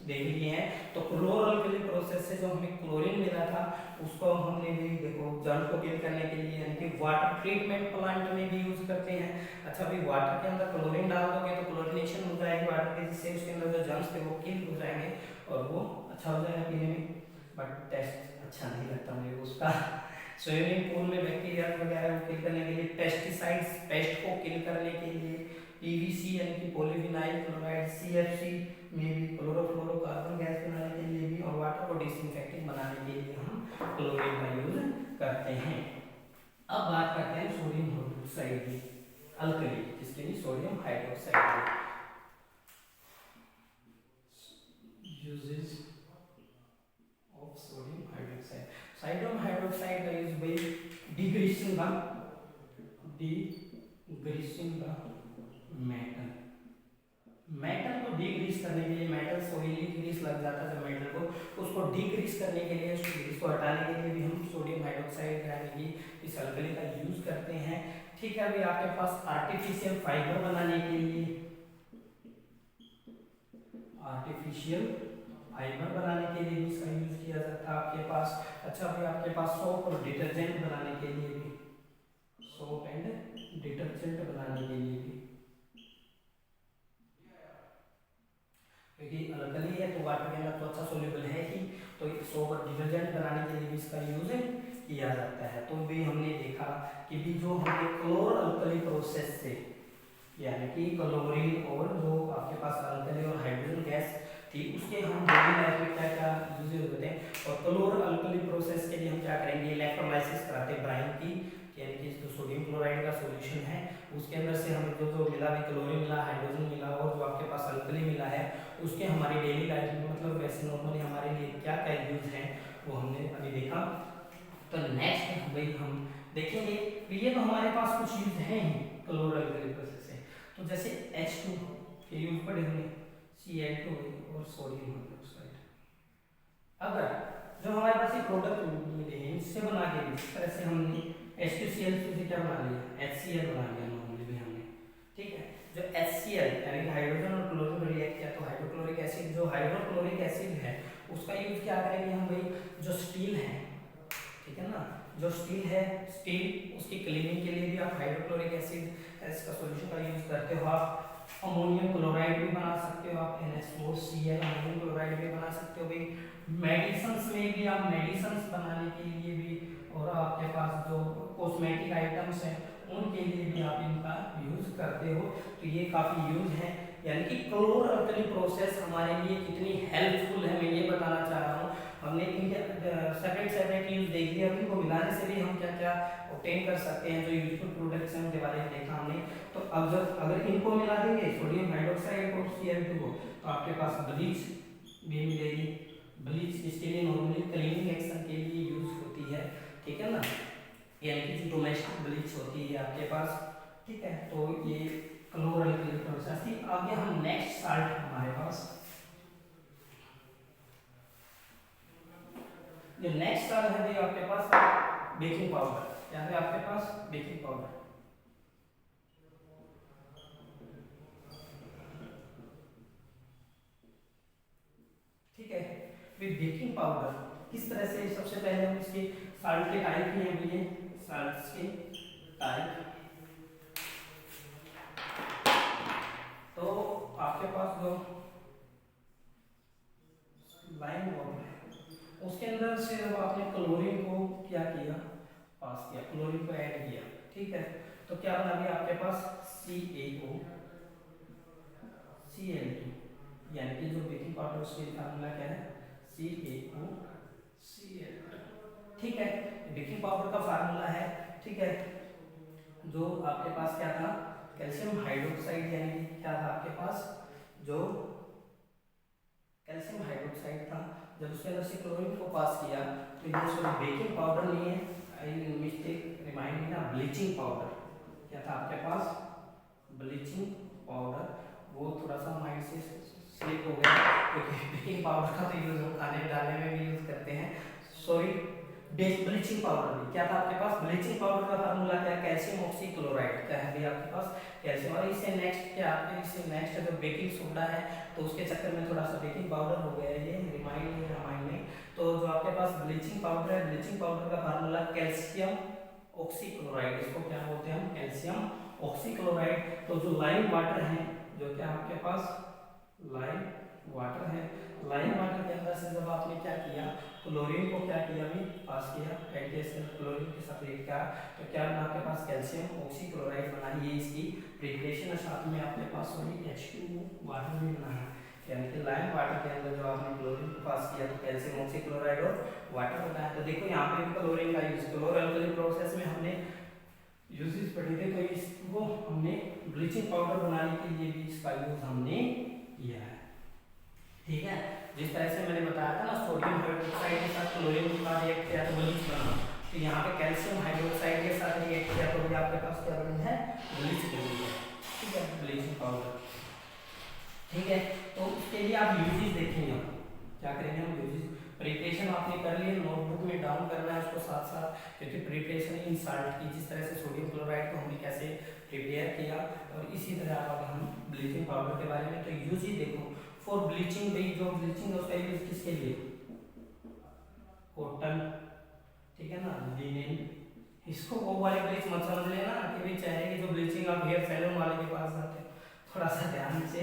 देख लिए हैं। तो क्लोरोअल्कली प्रोसेस से जो हमें क्लोरीन मिला था उसको हमने भी देखो जल को किल करने के लिए यानी कि वाटर ट्रीटमेंट प्लांट में भी यूज करते हैं। अच्छा भाई, वाटर के अंदर क्लोरीन डाल दोगे तो क्लोरीनेशन हो जाएगी वाटर के, जिससे उसके अंदर जो जर्म्स थे वो किल हो जाएंगे और वो अच्छा हो जाएगा पीने में। बट टेस्ट अच्छा नहीं लगता मुझे उसका। स्विमिंग पूल में बैक्टीरिया वगैरह को किल करने के लिए पेस्टिसाइड्स, पेस्ट को किल करने के लिए पीवीसी यानी कि पॉलीविनाइल क्लोराइड, सीएफसी में भी क्लोरोफ्लोरोकार्बन गैस बनाने के लिए भी, और वाटर को डिसइंफेक्टिंग बनाने के लिए हम क्लोरीन का यूज करते हैं। अब बात करते हैं सोडियम हाइड्रोक्साइड की, अल्कली, जिसके लिए sodium hydroxide uses of sodium hydroxide. Sodium hydroxide का यूज भाई डिग्रीसिंग द मेटल को डिग्रीस करने के लिए, मेटल ऑयली ग्रीस लग जाता है जब मेटल को, उसको डिग्रीस करने के लिए, उसको हटाने के लिए भी हम सोडियम हाइड्रोक्साइड यानी कि इस अल्कली का यूज करते हैं। ठीक है, अभी आपके पास आर्टिफिशियल फाइबर बनाने के लिए, आर्टिफिशियल फाइबर बनाने के लिए भी इसका यूज किया जाता है आपके पास। अच्छा भाई, आपके पास सोप और डिटर्जेंट बनाने के लिए भी, सोप एंड डिटर्जेंट बनाने के लिए भी, क्योंकि अल्कली है तो वाटर के अंदर तो अच्छा सोल्यूबल है ही, तो सोप और डिटर्जेंट बनाने के लिए भी इसका यूज किया जाता है। तो भी हमने देखा कि भी जो हमने क्लोर अल्कली प्रोसेस से यानी कि क्लोरीन और जो आपके पास अल्कली और हाइड्रोजन गैस थी उसके हम डेली लाइफ में क्या क्या यूज होते हैं। और क्लोर अल्कली प्रोसेस के लिए हम क्या करेंगे, इलेक्ट्रोलाइसिस कराते हैं ब्राइन की, यानी कि जो सोडियम क्लोराइड का सॉल्यूशन है उसके अंदर से हमें जो जो मिला भी, क्लोरीन मिला, हाइड्रोजन मिला और जो आपके पास अल्कली मिला है, उसके हमारी डेली लाइफ में मतलब वैसे नॉर्मली हमारे लिए क्या क्या यूज है वो हमने अभी देखा। तो नेक्स्ट भाई हम देखेंगे, ये तो हमारे पास कुछ यूज है ही क्लोर अल्कली प्रोसेस से। तो जैसे H2 के यूज पढ़े होंगे, Cl2 और सोडियम हाइड्रोक्साइड। अगर जो हमारे पास ये प्रोडक्ट मिले हैं इससे बना के इस तरह से हमने H2Cl2 से क्या बना लिया, HCl बना लिया नॉर्मली भी हमने। ठीक है, जो HCl यानी कि हाइड्रोजन और क्लोरीन में रिएक्ट किया तो हाइड्रोक्लोरिक एसिड, जो हाइड्रोक्लोरिक एसिड है उसका यूज क्या करेंगे हम भाई, जो स्टील है, ठीक है ना, जो स्टील है, स्टील उसकी क्लीनिंग के लिए भी आप हाइड्रोक्लोरिक एसिड इसका सॉल्यूशन का यूज करते हो। आप अमोनियम क्लोराइड भी बना सकते हो, आप NH4Cl अमोनियम क्लोराइड भी बना सकते हो भाई। मेडिसिन्स में भी आप मेडिसिन्स बनाने के लिए भी, और आपके पास जो कॉस्मेटिक आइटम्स हैं उनके लिए भी आप इनका यूज करते हो। तो ये काफी यूज है, यानी कि क्लोर अल्कली प्रोसेस हमारे लिए कितनी हेल्पफुल है मैं ये बताना चाह रहा हूँ। हमने इनके सेपरेट यूज देख लिया, इनको मिलाने से भी हम क्या क्या ऑब्टेन कर सकते हैं, जो यूजफुल प्रोडक्ट्स हैं उनके बारे में देखा हमने। तो अब जब अगर इनको मिला देंगे सोडियम हाइड्रोक्साइड और Cl2 को, तो आपके पास ब्लीच भी मिलेगी। ब्लीच इसके लिए नॉर्मली क्लीनिंग एक्शन के लिए यूज होती है, ठीक है ना, यानी कि डोमेस्टिक ब्लीच होती है आपके पास। ठीक है, तो ये क्लोर अल्कली प्रोसेस थी। आगे हम नेक्स्ट साल्ट हमारे पास, जो नेक्स्ट साल है आपके पास बेकिंग पाउडर, यहाँ पे आपके पास बेकिंग पाउडर। ठीक है, बेकिंग पाउडर किस तरह से, सबसे पहले हम इसके साल्ट के टाइप ही हैं ये साल्ट्स के टाइप। तो आपके पास जो लाइम वाटर है उसके अंदर से जब आपने क्लोरीन को क्या किया, पास किया, क्लोरीन को ऐड किया, ठीक है, तो क्या बना दिया आपके पास CaO, Cl2, यानी कि जो बेकिंग पाउडर उसका फार्मूला क्या है CaOCl2। ठीक है, बेकिंग पाउडर का फार्मूला है। ठीक है, जो आपके पास क्या था कैल्शियम हाइड्रोक्साइड, यानी कि क्या था आपके पास जो कैल्शियम हाइड्रोक्साइड था, जब उसके अंदर से क्लोरीन को पास किया तो ये सॉरी बेकिंग पाउडर नहीं है, आई मिस्टेक रिमाइंड मी ना, ब्लीचिंग पाउडर। क्या था आपके पास ब्लीचिंग पाउडर, वो थोड़ा सा माइंड से स्लिप हो गया क्योंकि बेकिंग पाउडर का तो यूज हम खाने डालने में भी यूज करते हैं, सॉरी। ब्लीचिंग पाउडर भी क्या था आपके पास, ब्लीचिंग पाउडर का फार्मूला क्या है कैल्शियम ऑक्सीक्लोराइड, क्या है भी आपके पास कैल्शियम। और इससे नेक्स्ट क्या आपके इससे नेक्स्ट जो बेकिंग सोडा है, तो उसके चक्कर में थोड़ा सा बेकिंग पाउडर हो गया, ये रिमाइंड नहीं रामायण में। तो जो आपके पास ब्लीचिंग पाउडर है, ब्लीचिंग पाउडर का फार्मूला कैल्शियम ऑक्सीक्लोराइड, इसको क्या बोलते हैं हम कैल्शियम ऑक्सीक्लोराइड। तो जो लाइम वाटर है, जो क्या आपके पास लाइम वाटर है, लाइम वाटर के अंदर से जब आपने क्या किया क्लोरीन को क्या किया भी पास किया, एंटीएसिड क्लोरीन के साथ रेट का, तो क्या बना आपके पास कैल्शियम ऑक्सीक्लोराइड बना, ये इसकी प्रिपरेशन है। साथ में आपके पास सॉरी H2O वाटर भी बना है, यानी कि लाइम वाटर के अंदर जो आपने क्लोरीन को पास किया तो कैल्शियम ऑक्सीक्लोराइड और वाटर बना है। तो देखो यहाँ पे भी क्लोरीन का यूज क्लोरोअल्कली प्रोसेस में हमने यूजेस पढ़े थे, तो इसको हमने ब्लीचिंग पाउडर बनाने के लिए भी इसका यूज हमने किया है। ठीक है, जिस तरह से मैंने बताया था ना सोडियम हाइड्रोक्साइड के साथ क्लोरीन का रिएक्ट किया तो ब्लीच बना, तो यहाँ पे कैल्शियम हाइड्रोक्साइड के साथ रिएक्ट किया तो भी आपके पास क्या बनी है ब्लीच बनी है। ठीक है, ब्लीचिंग पाउडर। ठीक है, तो उसके लिए आप यूजेस देखेंगे, क्या करेंगे हम यूजेस, प्रिपरेशन आपने कर लिया, नोटबुक में डाउन करना है उसको साथ साथ, क्योंकि प्रिपरेशन इन साल्ट की, जिस तरह से सोडियम क्लोराइड को हमने कैसे प्रिपेयर किया, और इसी तरह अब हम ब्लीचिंग पाउडर के बारे में। तो यूज ही देखो फॉर ब्लीचिंग, भाई जो ब्लीचिंग है उसका यूज किसके लिए, कॉटन, ठीक है ना, लिनेन, इसको वो वाले ब्लीच मत समझ लेना कि भाई चेहरे की जो ब्लीचिंग आप हेयर सैलून वाले के पास जाते हैं, थोड़ा सा ध्यान से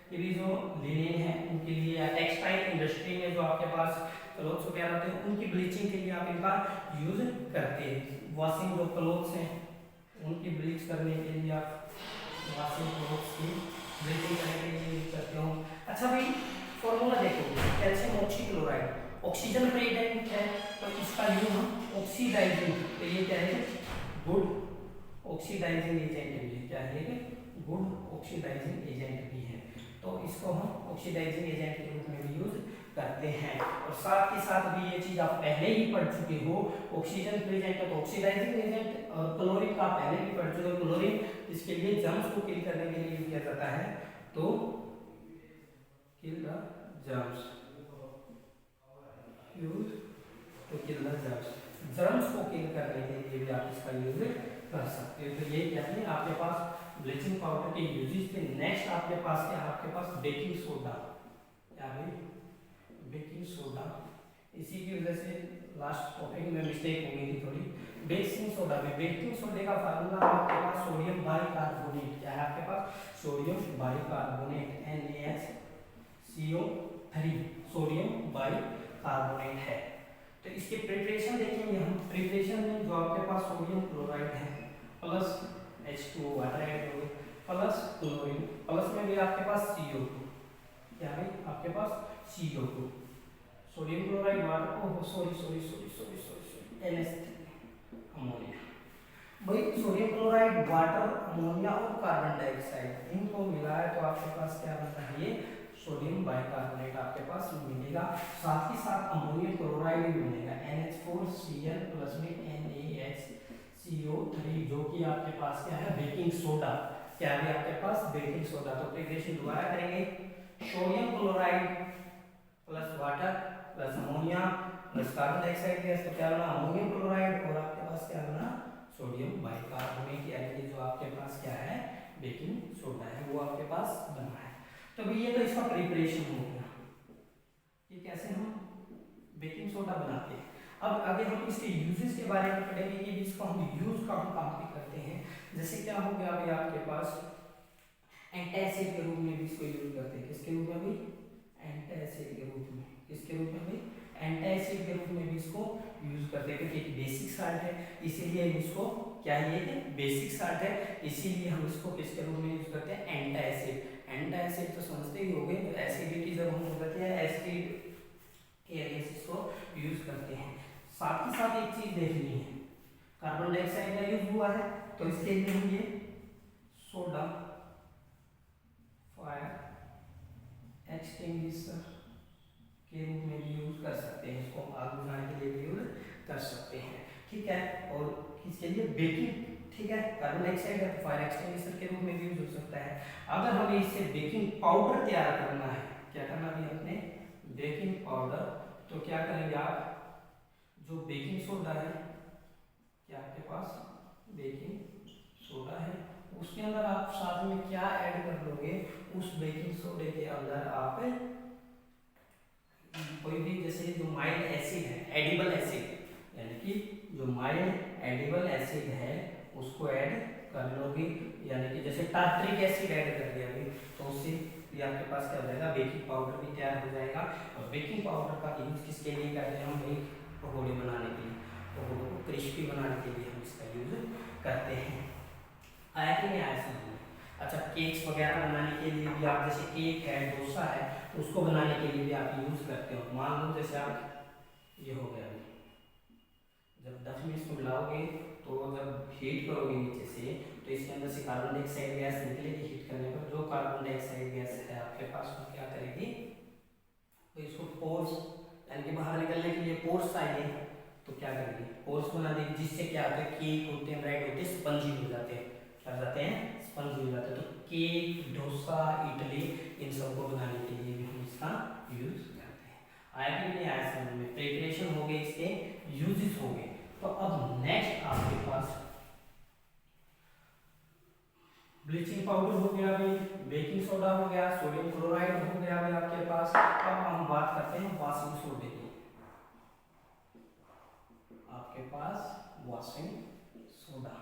कि भी जो लिनेन है उनके लिए, या टेक्सटाइल इंडस्ट्री में जो आपके पास क्लोथ्स वगैरह होते हैं उनकी ब्लीचिंग के लिए आप इनका यूज करते हैं। वॉशिंग जो क्लोथ्स हैं उनकी ब्लीच करने के लिए आप वॉशिंग क्लोथ्स की ब्लीचिंग करने के लिए यूज करते हो। अच्छा भाई फॉर्मूला देखो, calcium oxychloride oxygen free agent है, तो इसका यूज हम ऑक्सीडाइजिंग, तो ये क्या है गुड ऑक्सीडाइजिंग एजेंट भी है, क्या है गुड ऑक्सीडाइजिंग एजेंट भी है, तो इसको हम ऑक्सीडाइजिंग एजेंट के रूप में भी यूज करते हैं। और साथ के साथ भी ये चीज आप पहले ही पढ़ चुके हो, ऑक्सीजन प्रेजेंट है तो ऑक्सीडाइजिंग एजेंट, और क्लोरीन का पहले भी पढ़ चुके हो, क्लोरीन इसके लिए जर्म्स को किल करने के लिए यूज किया जाता है, तो kill the germs, use to kill the germs, germs को किल करने के लिए भी आप इसका यूज कर सकते हो। तो ये क्या है आपके पास ब्लीचिंग पाउडर के यूजेस थे। नेक्स्ट आपके पास क्या, आपके पास बेकिंग सोडा, क्या है बेकिंग सोडा, इसी की वजह से लास्ट टॉपिक में मिस्टेक हो गई थी थोड़ी। बेकिंग सोडा में, बेकिंग सोडे का फार्मूला आपके पास सोडियम बाइकार्बोनेट, क्या है आपके पास sodium bicarbonate NaCO3, sodium bicarbonate है। तो इसके प्रिपरेशन देखेंगे हम, प्रिपरेशन में जो आपके पास सोडियम क्लोराइड है प्लस H2O वाटर ऐड होंगे प्लस क्लोरीन, प्लस में भी आपके पास CO2, क्या है आपके पास CO2, सोडियम क्लोराइड वाटर को सॉरी NH3 अमोनिया, भाई सोडियम क्लोराइड वाटर अमोनिया और कार्बन डाइऑक्साइड इनको मिलाए तो आपके पास क्या बनता है, ये सोडियम बाइकार्बोनेट आपके पास मिलेगा। साथ ही साथ अमोनियम क्लोराइड भी बनेगा NH4Cl प्लस में NaHCO3, जो कि आपके पास क्या है बेकिंग सोडा, क्या है आपके पास बेकिंग सोडा। तो प्रिपरेशन दोबारा करेंगे, sodium chloride plus water plus ammonia plus carbon dioxide gas, तो क्या बना अमोनियम क्लोराइड, और आपके पास क्या बना सोडियम बाइकार्बोनेट, यानी जो आपके पास क्या है बेकिंग सोडा है वो आपके पास बना है। तो भाई ये तो इसका प्रिपरेशन हो गया, ये कैसे हम बेकिंग सोडा बनाते हैं। अब आगे हम इसके यूजेस के बारे में पढ़ेंगे कि इसको हम यूज कहाँ पे करते हैं। जैसे क्या हो गया अभी आपके पास एंटासिड के रूप में भी इसको यूज करते हैं, किसके रूप में भी एंटासिड के रूप में, किसके रूप में भी एंटासिड के रूप में भी इसको यूज करते हैं, क्योंकि एक बेसिक साल्ट है इसीलिए इसको क्या ये बेसिक साल्ट है इसीलिए हम इसको किसके रूप में यूज करते हैं एंटासिड। एंटासिड तो समझते ही होंगे, एसिडिटी जब हम हो जाती है एसिड के एरिया इसको यूज करते हैं। साथ ही साथ एक चीज देखनी है, कार्बन डाइऑक्साइड का यूज हुआ है तो इसके लिए हम ये सोडा फायर एक्सटिंग्विशर के रूप में भी यूज कर सकते हैं, इसको आग बुझाने के लिए भी यूज कर सकते हैं, ठीक है। और किसके लिए, बेकिंग, ठीक है, कार्बन डाइऑक्साइड का फायर एक्सटिंग्विशर के रूप में भी यूज हो सकता है। अगर हमें इससे बेकिंग पाउडर तैयार करना है, क्या करना भी अपने बेकिंग पाउडर, तो क्या करेंगे आप, जो बेकिंग सोडा है, क्या आपके पास बेकिंग सोडा है, उसके अंदर आप साथ में क्या ऐड कर लोगे, उस बेकिंग सोडे के अंदर आप कोई भी, जैसे जो माइल्ड एसिड है, एडिबल एसिड, यानी कि जो माइल्ड एडिबल एसिड है उसको ऐड कर लोगे, यानी कि जैसे टार्ट्रिक एसिड ऐड कर दिया अभी, तो उससे ये आपके पास क्या हो जाएगा, बेकिंग पाउडर भी तैयार हो जाएगा। और बेकिंग पाउडर का यूज किसके लिए करते हैं, हम वही पकौड़े बनाने के लिए, पकौड़ों को क्रिस्पी बनाने के लिए हम इसका यूज करते हैं। आया कि नहीं आया समझ में? अच्छा, केक्स वगैरह बनाने के लिए भी आप, जैसे केक है, डोसा है, उसको बनाने के लिए भी आप यूज करते हो। मान लो जैसे आप, ये हो गया, जब 10 मिनट इसको मिलाओगे तो जब हीट करोगे नीचे से, तो इसके अंदर से कार्बन डाइऑक्साइड गैस निकलेगी। हीट करने पर जो कार्बन डाइऑक्साइड गैस है आपके पास, वो क्या करेगी, तो इसको पोर्स, यानी कि बाहर निकलने के लिए पोर्स चाहिए, तो क्या करेगी, पोर्स बना देगी, जिससे क्या होता है, केक होते हैं, ब्रेड होते हैं, स्पंजी हो जाते हैं, क्या हो जाते हैं, स्पंजी हो जाते हैं। तो केक, डोसा, इडली, इन सबको बनाने के लिए भी हम इसका यूज करते हैं। आया कि नहीं आया समझ में? प्रिपरेशन हो गए, इसके यूजेस हो गए। तो अब नेक्स्ट आपके पास ब्लीचिंग पाउडर हो गया, अभी बेकिंग सोडा हो गया, सोडियम क्लोराइड हो गया अभी आपके पास। अब हम बात करते हैं वॉशिंग सोडे की। आपके पास वॉशिंग सोडा,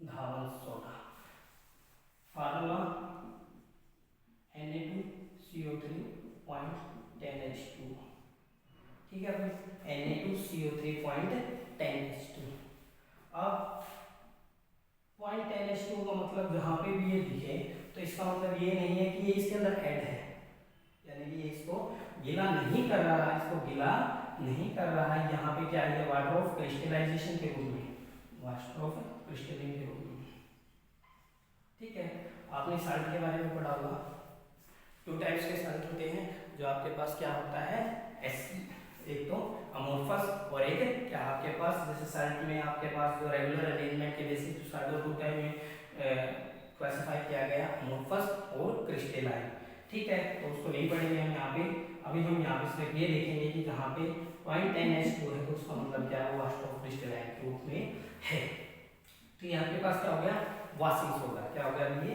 धावन सोडा, फार्मूला Na2CO3.10H2, ठीक है भाई, Na2CO3.10H2। अब 0.10H2 का मतलब जहाँ पे भी ये दिखे, तो इसका मतलब ये नहीं है कि ये इसके अंदर ऐड है, यानी कि ये इसको गीला नहीं कर रहा है, इसको गीला नहीं कर रहा है। यहाँ पे क्या है, वाटर ऑफ क्रिस्टलाइजेशन के रूप में, वाटर ऑफ क्रिस्टलिंग के रूप में, ठीक है। आपने साल्ट के बारे में पढ़ा होगा, 2 टाइप्स के साल्ट होते हैं, जो आपके पास क्या होता है, एसिड, एक तो अमोर्फस और एक क्या आपके पास, जैसे साल्ट में आपके पास जो रेगुलर अरेंजमेंट के बेसिस पे साल्ट को 2 टाइप में क्लासिफाई किया गया, अमोर्फस और क्रिस्टलाइन, ठीक है। तो उसको नहीं पढ़ेंगे हम यहाँ पे, अभी हम यहाँ पे सिर्फ ये देखेंगे कि जहाँ पे 0.10H2 है, तो उसका मतलब क्या है, वाटर ऑफ क्रिस्टलाइन के रूप में है। तो यहाँ के पास क्या हो गया, वॉशिंग सोडा, क्या हो गया ये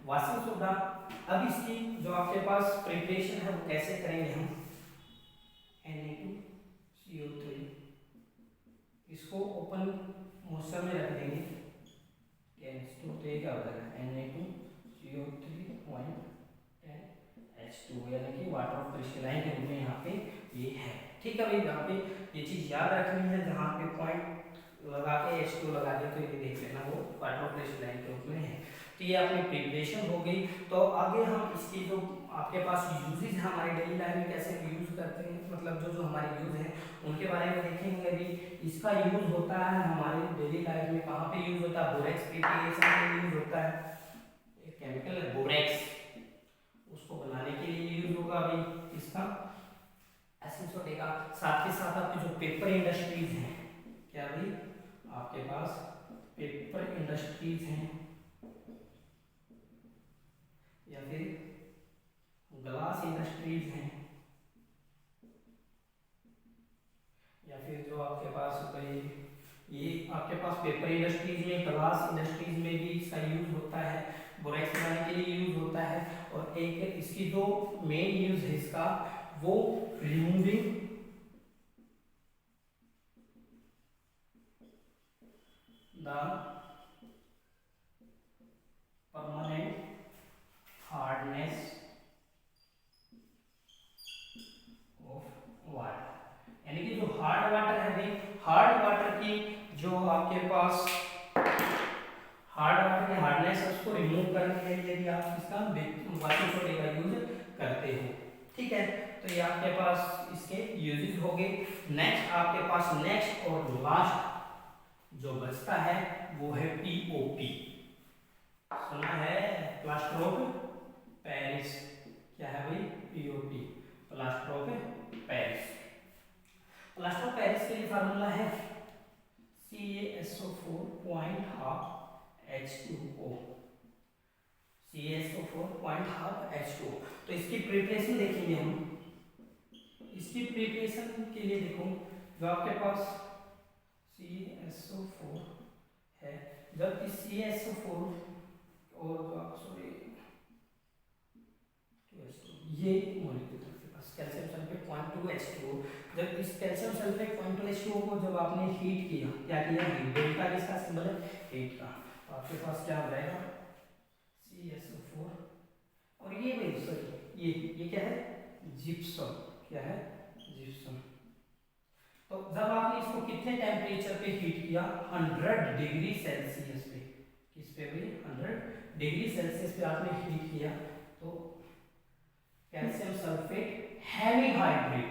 वॉशिंग सोडा। अब इसकी जो आपके पास प्रिपरेशन है वो कैसे करेंगे हम, Na2CO3, इसको ओपन मोशन में रख देंगे, तो ये क्या होता है, Na2CO3.10H2, यानी कि वाटर ऑफ क्रिस्टलाइन के रूप में यहाँ पे ये है, ठीक है भाई। यहाँ पे ये चीज याद रखनी है, जहाँ पे पॉइंट लगा के H2 लगा दिया तो ये देख लेना, वो वाटर ऑफ क्रिस्टलाइन के रूप में है। तो ये अपनी प्रिपरेशन हो गई। तो आगे हम इसकी जो आपके पास यूजेज है हमारे डेली लाइफ में, कैसे यूज करते हैं, मतलब जो जो हमारे यूज हैं उनके बारे में देखेंगे। अभी इसका यूज होता है हमारे डेली लाइफ में, कहाँ पे यूज होता है, बोरेक्स प्रिपरेशन में यूज होता है, एक केमिकल है बोरेक्स, उसको बनाने के लिए यूज होगा अभी इसका एसिड सोडे का। साथ के साथ आपके जो पेपर इंडस्ट्रीज हैं, क्या भाई आपके पास पेपर इंडस्ट्रीज हैं, या फिर ग्लास इंडस्ट्रीज हैं, या फिर जो आपके पास कोई, ये आपके पास पेपर इंडस्ट्रीज में, ग्लास इंडस्ट्रीज में भी इसका यूज होता है, बोरेक्स बनाने के लिए यूज होता है। और एक इसकी जो मेन यूज है इसका, वो removing the permanent hardness of water, यानी कि जो हार्ड वाटर है भाई, हार्ड वाटर की जो आपके पास हार्ड वाटर की हार्डनेस उसको रिमूव करने के लिए भी आप इसका वॉशिंग सोडे का यूज करते हो। ठीक है, तो ये आपके पास इसके यूजेस हो गए। नेक्स्ट आपके पास नेक्स्ट और लास्ट जो बचता है वो है पीओपी। सुना है प्लास्टर ऑफ पेरिस, क्या है भाई? POP, plaster of Paris. Plaster of Paris के लिए फार्मूला है CaSO4 0.12H2O, CaSO4 0.12H2O। तो इसकी प्रिपरेशन देखेंगे हम। इसकी प्रिपरेशन के लिए देखो, जो आपके पास CaSO4 है, जब इस CaSO4 और सॉरी ये मॉलिक्यूल आपके पास कैल्शियम सल्फेट 0.2H2O, जब इस कैल्शियम सल्फेट 0.2H2O को जब आपने हीट किया, क्या किया? हीट। डेल्टा किसका सिंबल है? हीट का। तो आपके पास क्या हो जाएगा? CaSO4 और ये भाई सॉरी ये क्या है? जिप्सम। क्या है? जिप्सम। तो जब आपने इसको कितने टेम्परेचर पे हीट किया? 100 डिग्री सेल्सियस पे। किस पे भी? 100 डिग्री सेल्सियस पे आपने हीट किया, तो calcium sulphate hemihydrate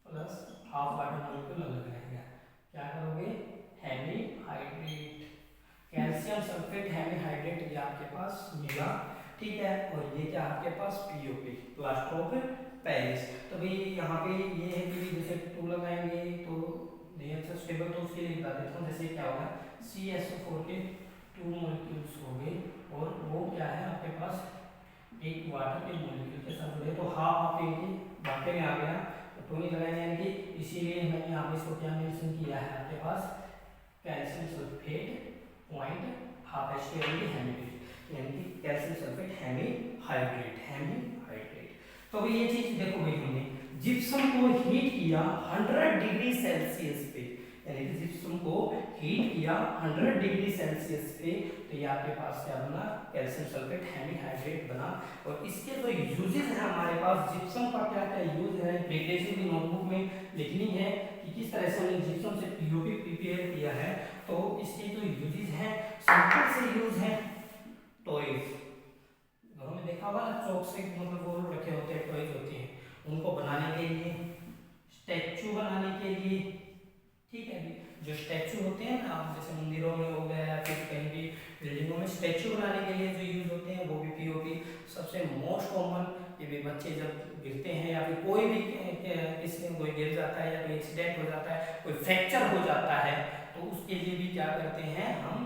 plus half water molecule अलग रहेगा। क्या करोगे? हेमीहाइड्रेट, कैल्शियम सल्फेट हेमीहाइड्रेट ये आपके पास मिला। ठीक है, और ये क्या आपके पास? POP, plaster of Paris. तो भाई यहाँ पे ये है कि जैसे 2 लगाएंगे तो नहीं अच्छा स्टेबल, तो उसके लिए बता देता हूँ। जैसे क्या होगा? CaSO4 के 2 मॉलिक्यूल्स हो गए और वो क्या है आपके पास? एक वाटर के मॉलिक्यूल के साथ जुड़े, तो हाफ हाफ इनकी बाटे में आ गया, तो 2 नहीं लगाएंगे यानी कि इसीलिए मैंने यहाँ पे इसको क्या मेंशन किया है आपके पास? कैल्शियम सल्फेट 0.12H2 यानी कि कैल्शियम सल्फेट हेमीहाइड्रेट, हेमीहाइड्रेट। तो भाई ये चीज देखो भाई, हमने जिप्सम को हीट किया 100 डिग्री सेल्सियस पे, यानी कि जिप्सम को हीट किया 100 डिग्री सेल्सियस पे, तो ये आपके पास क्या बना? कैल्शियम सल्फेट हेमीहाइड्रेट बना। और इसके जो यूजेस हैं हमारे पास, जिप्सम का क्या क्या यूज है, प्रिपरेशन की नोटबुक में लिखनी है कि किस तरह से हमने जिप्सम से पीओपी प्रिपेयर किया है। तो इसके जो यूजेस हैं, सिंपल से यूज है टॉयज। घरों में देखा होगा ना, चौक से मतलब वो रखे होते हैं, टॉयज होते हैं, उनको बनाने के लिए, स्टैचू बनाने के लिए। ठीक है, जो स्टैचू होते हैं ना, जैसे मंदिरों में हो गया या फिर कहीं भी बिल्डिंगों में स्टैचू बनाने के लिए जो यूज होते हैं वो भी पीओपी। सबसे मोस्ट कॉमन ये भी, बच्चे जब गिरते हैं या फिर कोई भी किसी में कोई गिर जाता है या कोई एक्सीडेंट हो जाता है, कोई फ्रैक्चर हो जाता है, तो उसके लिए भी क्या करते हैं हम?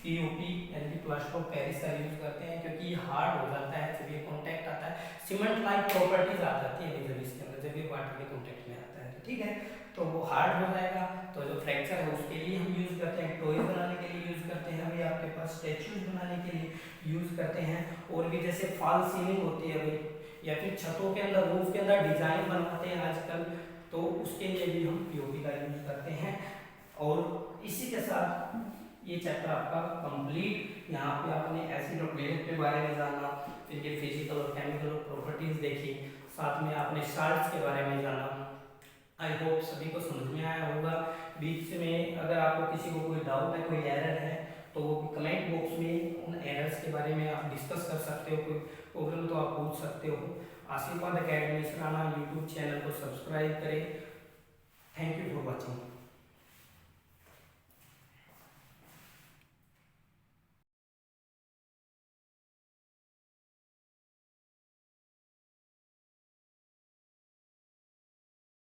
पीओपी यानी कि प्लास्टर ऑफ पेरिस का यूज करते हैं, क्योंकि ये हार्ड हो जाता है जब ये कॉन्टैक्ट आता है, सीमेंट लाइक प्रॉपर्टीज आ जाती है जब इसके अंदर, जब ये वाटर के कॉन्टैक्ट में आता है। ठीक है, तो वो हार्ड हो जाएगा, तो जो फ्रैक्चर है उसके लिए हम यूज करते हैं, टॉयज बनाने के लिए यूज करते हैं, अभी आपके पास स्टैचूज बनाने के लिए यूज करते हैं। और भी जैसे फॉल सीलिंग होती है भाई, या फिर छतों के अंदर, रूफ के अंदर डिजाइन बनाते हैं आजकल, तो उसके लिए भी हम पीओपी का यूज करते हैं। और इसी के साथ ये चैप्टर आपका कंप्लीट। यहाँ पे आपने एसिड और बेस के बारे में जाना, फिर ये फिजिकल और केमिकल प्रॉपर्टीज देखी, साथ में आपने साल्ट्स के बारे में जाना। आई होप सभी को समझ में आया होगा। बीच में अगर आपको किसी को कोई डाउट है, कोई एरर है, तो वो कमेंट बॉक्स में उन एरर्स के बारे में आप डिस्कस कर सकते हो, कोई प्रॉब्लम तो आप पूछ सकते हो। आशीर्वाद अकेडमी सराना यूट्यूब चैनल को सब्सक्राइब करें। Thank you for watching.